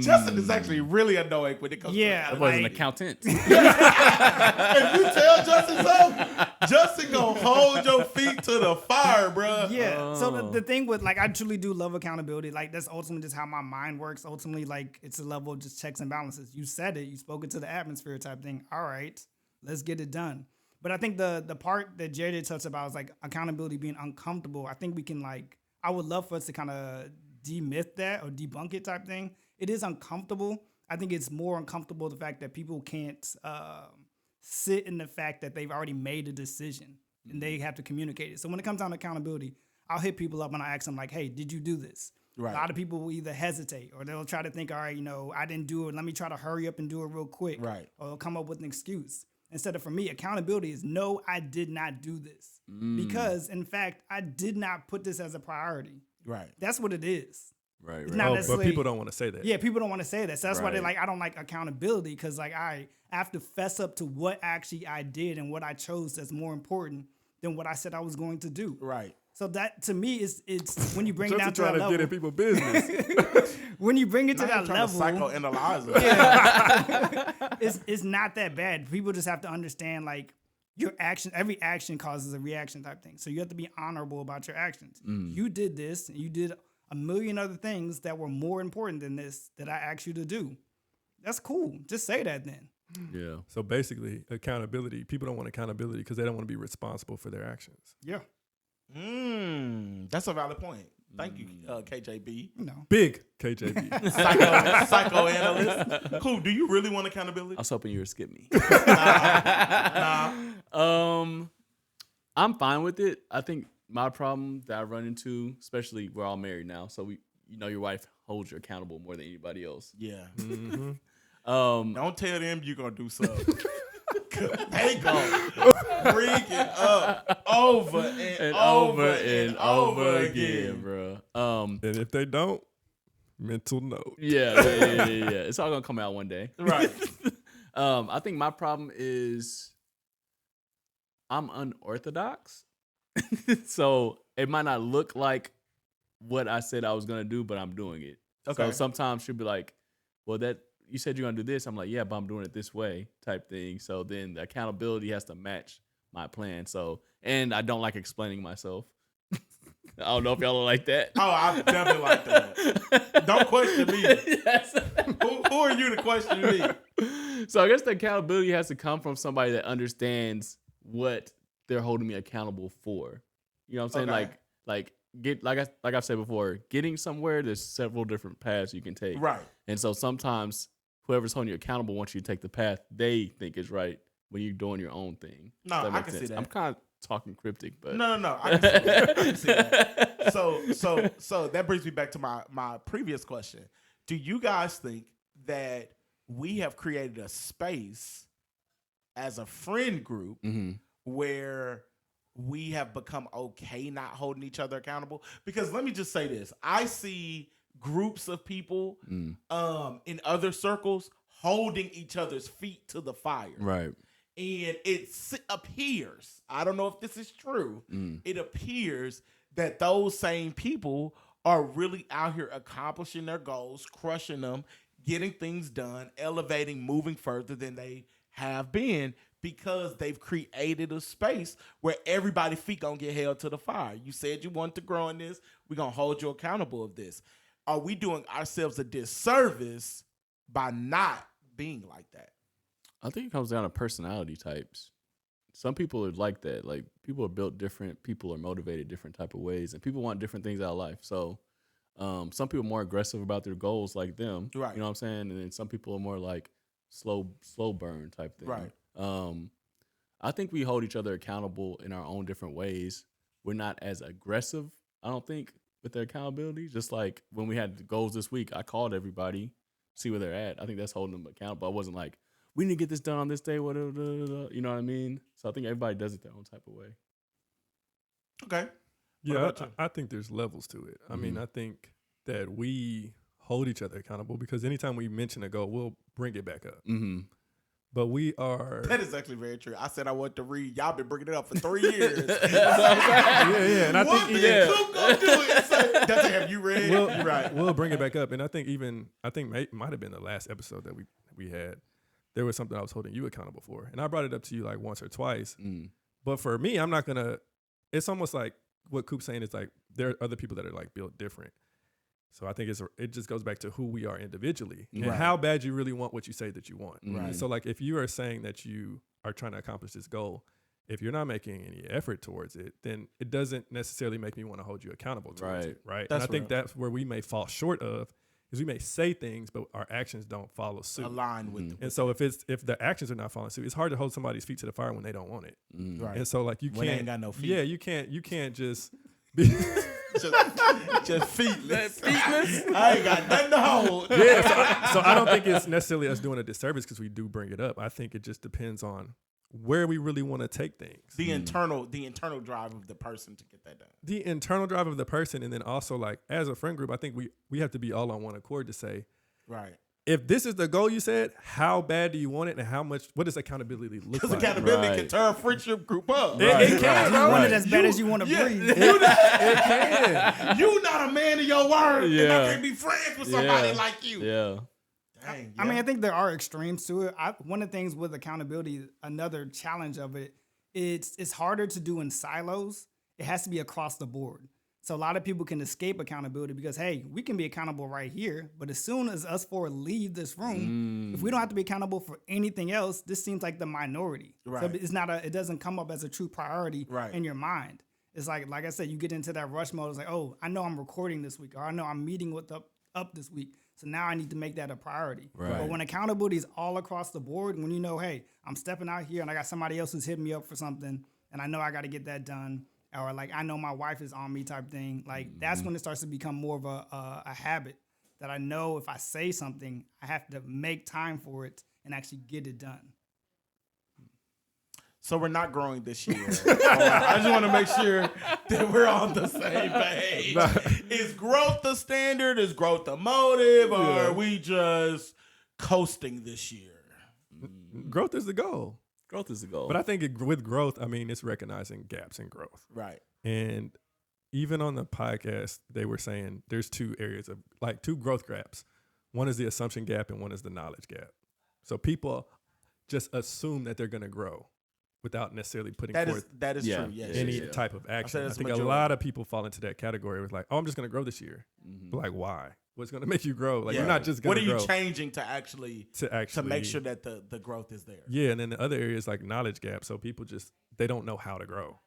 Justin is actually really annoying when it comes to that. I was an accountant. If you tell Justin something, Justin gonna hold your feet to the fire, bro. Yeah. So the thing with, like, I truly do love accountability. Like, that's ultimately just how my mind works. Ultimately, like, it's a level of just checks and balances. You said it. You spoke it to the atmosphere type thing. All right, let's get it done. But I think the part that Jared touched about is like accountability being uncomfortable. I think we can, like, I would love for us to kind of demyth that or debunk it type thing. It is uncomfortable. I think it's more uncomfortable the fact that people can't sit in the fact that they've already made a decision and they have to communicate it. So when it comes down to accountability, I'll hit people up and I ask them like, hey, did you do this? Right. A lot of people will either hesitate or they'll try to think, all right, I didn't do it. Let me try to hurry up and do it real quick. Right. Or they'll come up with an excuse. Instead of, for me, accountability is no, I did not do this. Because, in fact, I did not put this as a priority. Right. That's what it is. Right. It's not but people don't want to say that. Yeah, people don't want to say that. So that's why they're like, I don't like accountability because, like, I have to fess up to what actually I did and what I chose that's more important than what I said I was going to do. Right. So that, to me, it's when you bring it down to that level. Just trying to get in people's business. When you bring it to that level. Psychoanalyze it. Yeah. It's not that bad. People just have to understand, like, your action, every action causes a reaction type thing. So you have to be honorable about your actions. You did this, and you did a million other things that were more important than this that I asked you to do. That's cool. Just say that then. Yeah. So basically, accountability, people don't want accountability because they don't want to be responsible for their actions. Yeah. That's a valid point. Thank you, KJB. No. Big KJB. Psychoanalyst. Cool. Do you really want accountability? I was hoping you would skip me. Nah. I'm fine with it. I think my problem that I run into, especially we're all married now, so your wife holds you accountable more than anybody else. Yeah. Mm-hmm. Don't tell them you're gonna do something. They go bring it up over and over again, bro. And if they don't, Mental note. Yeah. It's all gonna come out one day. Right. I think my problem is I'm unorthodox. So it might not look like what I said I was gonna do, but I'm doing it. Okay. So sometimes she'll be like, well, that you said you're gonna do this. I'm like, yeah, but I'm doing it this way type thing. So then the accountability has to match my plan. So, and I don't like explaining myself. I don't know if y'all are like that. Oh, I definitely like that. Don't question me. Yes. Who are you to question me? So I guess the accountability has to come from somebody that understands what they're holding me accountable for. You know what I'm saying? Okay. Like I've said before, getting somewhere, there's several different paths you can take. Right. And so sometimes whoever's holding you accountable wants you to take the path they think is right when you're doing your own thing. No, Does that I make can sense? see that. I'm kind of talking cryptic, but No. I can see that. I can see that. So that brings me back to my previous question. Do you guys think that we have created a space as a friend group where we have become okay not holding each other accountable? Because let me just say this. I see groups of people in other circles holding each other's feet to the fire. right. And it appears, I don't know if this is true, it appears that those same people are really out here accomplishing their goals, crushing them, getting things done, elevating, moving further than they have been because they've created a space where everybody's feet gonna get held to the fire. You said you want to grow in this. We're gonna hold you accountable of this. Are we doing ourselves a disservice by not being like that? I think it comes down to personality types. Some people are like that. Like people are built different. People are motivated different type of ways, and people want different things out of life. So some people are more aggressive about their goals, like them. Right. You know what I'm saying? And then some people are more like slow burn type thing. Right. I think we hold each other accountable in our own different ways. We're not as aggressive, I don't think, with their accountability. Just like when we had the goals this week, I called everybody, see where they're at. I think that's holding them accountable. I wasn't like, we need to get this done on this day, whatever, you know what I mean? So I think everybody does it their own type of way. Okay. Yeah, I think there's levels to it. I mean, I think that we hold each other accountable because anytime we mention a goal, we'll bring it back up. But we are... That is actually very true. I said I wanted to read. Y'all been bringing it up for 3 years. yeah. And I think Coop gonna do it. So, Dontae, have you read? You're right. We'll bring it back up. And I think might have been the last episode that we had. There was something I was holding you accountable for. And I brought it up to you like once or twice. But for me, I'm not going to... It's almost like what Coop's saying is like there are other people that are like built different. So I think it just goes back to who we are individually and how bad you really want what you say that you want. Right. So like if you are saying that you are trying to accomplish this goal, if you're not making any effort towards it, then it doesn't necessarily make me want to hold you accountable towards it. Right. And I think that's where we may fall short of is we may say things, but our actions don't follow suit. Align with And so if the actions are not following suit, it's hard to hold somebody's feet to the fire when they don't want it. Right. And so like you when can't they ain't got no feet. Yeah, you can't just be just feetless. I ain't got nothing to hold. Yeah, so I don't think it's necessarily us doing a disservice because we do bring it up. I think it just depends on where we really want to take things. The internal drive of the person to get that done. The internal drive of the person, and then also like as a friend group, I think we have to be all on one accord to say, right. If this is the goal you said, how bad do you want it, and what does accountability look like? Because accountability can turn a friendship group up. It can. You want it as bad as you want to breathe. It can. You not a man of your word, and Yeah. I can't be friends with somebody like you. Yeah. Dang, I mean, I think there are extremes to it. One of the things with accountability, another challenge of it, it's harder to do in silos. It has to be across the board. So a lot of people can escape accountability because, hey, we can be accountable right here. But as soon as us four leave this room, if we don't have to be accountable for anything else, this seems like the minority. Right. So it's not it doesn't come up as a true priority in your mind. It's like I said, you get into that rush mode. It's like, oh, I know I'm recording this week, or I know I'm meeting with up this week. So now I need to make that a priority. Right. But when accountability is all across the board, when you know, hey, I'm stepping out here and I got somebody else who's hitting me up for something, and I know I got to get that done, or like I know my wife is on me type thing, like that's when it starts to become more of a habit that I know if I say something, I have to make time for it and actually get it done. So we're not growing this year. All right. I just want to make sure that we're on the same page. Is growth the standard? Is growth the motive? Or are we just coasting this year? Growth is the goal. Growth is the goal. But I think with growth, I mean, it's recognizing gaps in growth. Right. And even on the podcast, they were saying there's two areas of like two growth gaps. One is the assumption gap and one is the knowledge gap. So people just assume that they're going to grow without necessarily putting forth that is true. Yes. any type of action. I think a lot of people fall into that category with like, oh, I'm just going to grow this year. But like, why? What's going to make you grow? Like, you're not just going to grow. What are you changing to make sure that the growth is there? Yeah, and then the other area is like knowledge gap. So people they don't know how to grow.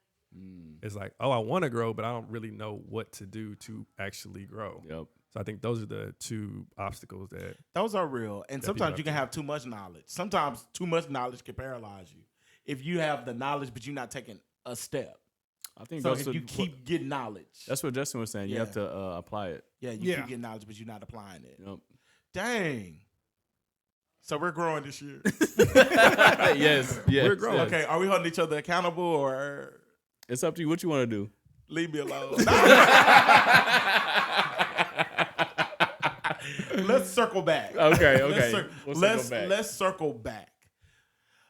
It's like, oh, I want to grow, but I don't really know what to do to actually grow. Yep. So I think those are the two obstacles that. Those are real. And sometimes you can have too much knowledge. Sometimes too much knowledge can paralyze you. If you have the knowledge, but you're not taking a step. I think so. If you keep getting knowledge, that's what Justin was saying. You have to apply it. Yeah, you keep getting knowledge, but you're not applying it. Yep. Dang. So we're growing this year. Yes. We're growing. Yes. Okay, are we holding each other accountable, or it's up to you what you want to do? Leave me alone. Let's circle back. Okay. Let's circle back.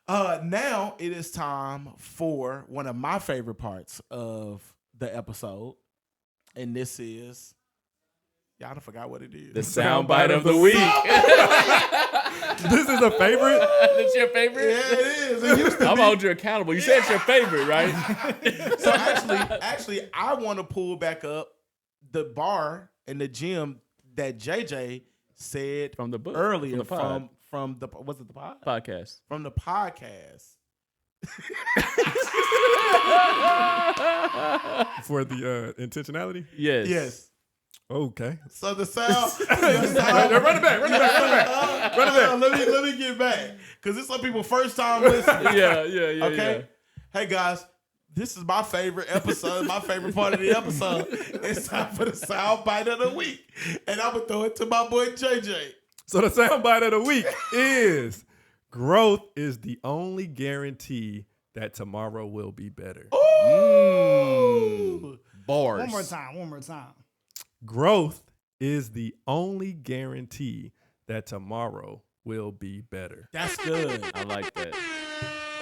Now it is time for one of my favorite parts of the episode, and this is y'all forgot what it is. The soundbite of the week. This is a favorite. It's your favorite? Yeah, it is. It used to I'm be. holding you accountable. You said it's your favorite, right? So actually, I want to pull back up the bar and the gym that JJ said From the book. earlier From the pod. from the was it the pod? Podcast. From the podcast. For the intentionality? Yes. Yes. Okay. So the sound. Run it back. Let me get back, because it's some people first time listening. Yeah. Okay. Hey guys, this is my favorite episode. My favorite part of the episode. It's time for the sound bite of the week, and I'm gonna throw it to my boy JJ. So the soundbite of the week is growth is the only guarantee that tomorrow will be better. Ooh. Bars. One more time. Growth is the only guarantee that tomorrow will be better. That's good. I like that.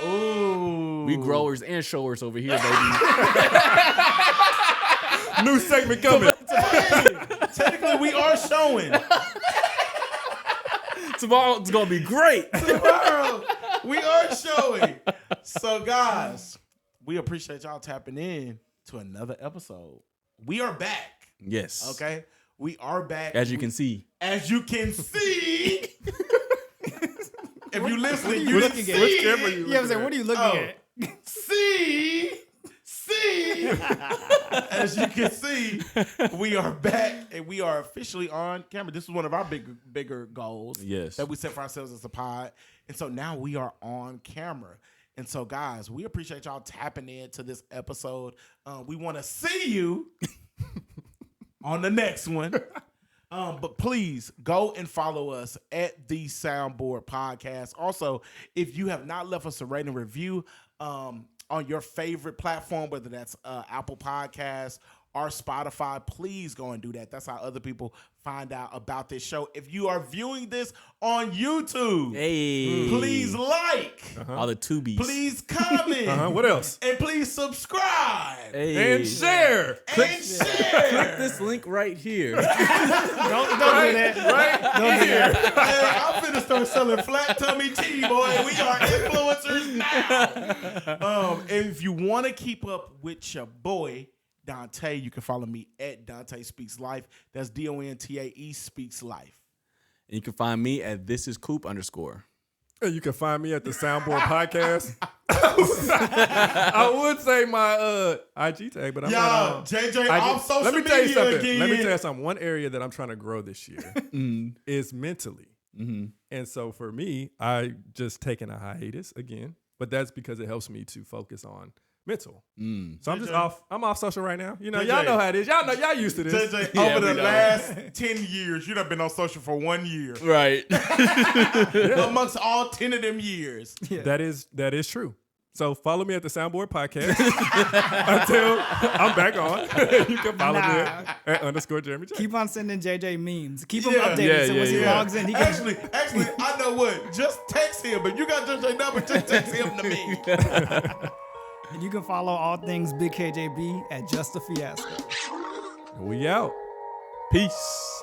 Ooh. We growers and showers over here, baby. New segment coming. Technically, we are showing. Tomorrow it's gonna be great. Tomorrow, we are showing. So, guys, we appreciate y'all tapping in to another episode. We are back. Yes. Okay? We are back. As you can see. As you can see. If you listening, you looking see. at? Which camera you Yeah, I'm looking saying, at? what are you looking at? See. As you can see, we are back and we are officially on camera. This is one of our bigger goals that we set for ourselves as a pod. And so now we are on camera. And so, guys, we appreciate y'all tapping into this episode. We want to see you on the next one. But please go and follow us at the Soundboard Podcast. Also, if you have not left us a rating review on your favorite platform, whether that's Apple Podcasts or Spotify, please go and do that. That's how other people find out about this show. If you are viewing this on YouTube, please like, all the tubies. please comment, What else? and please subscribe And share. and share. Click this link right here. Don't do that. Right? Don't do that. Hey, I'm finna start selling flat tummy tea, boy. We are influencers now. And if you want to keep up with your boy Dontae, you can follow me at Dontae Speaks Life. That's DONTAE Speaks Life. And you can find me at thisiscoop_. And you can find me at the Soundboard Podcast. I would say my IG tag, but I'm not on. JJ off social Let me tell you media something. again. Let me tell you something. One area that I'm trying to grow this year is mentally. And so for me, I just taken a hiatus again, but that's because it helps me to focus on mental. So I'm just off. I'm off social right now. You know, y'all know how it is. Y'all used to this. JJ, Yeah, over we the know. last 10 years, you've been on social for 1 year. Right. Amongst all 10 of them years. That is true. So follow me at the Soundboard Podcast until I'm back on. You can follow me at _ Jeremy J. Keep on sending JJ memes. Keep him updated. So once he logs in, he can actually, I know what. Just text him. If you got JJ number, just text him to me. And you can follow all things Big KJB at Just a Fiasco. We out. Peace.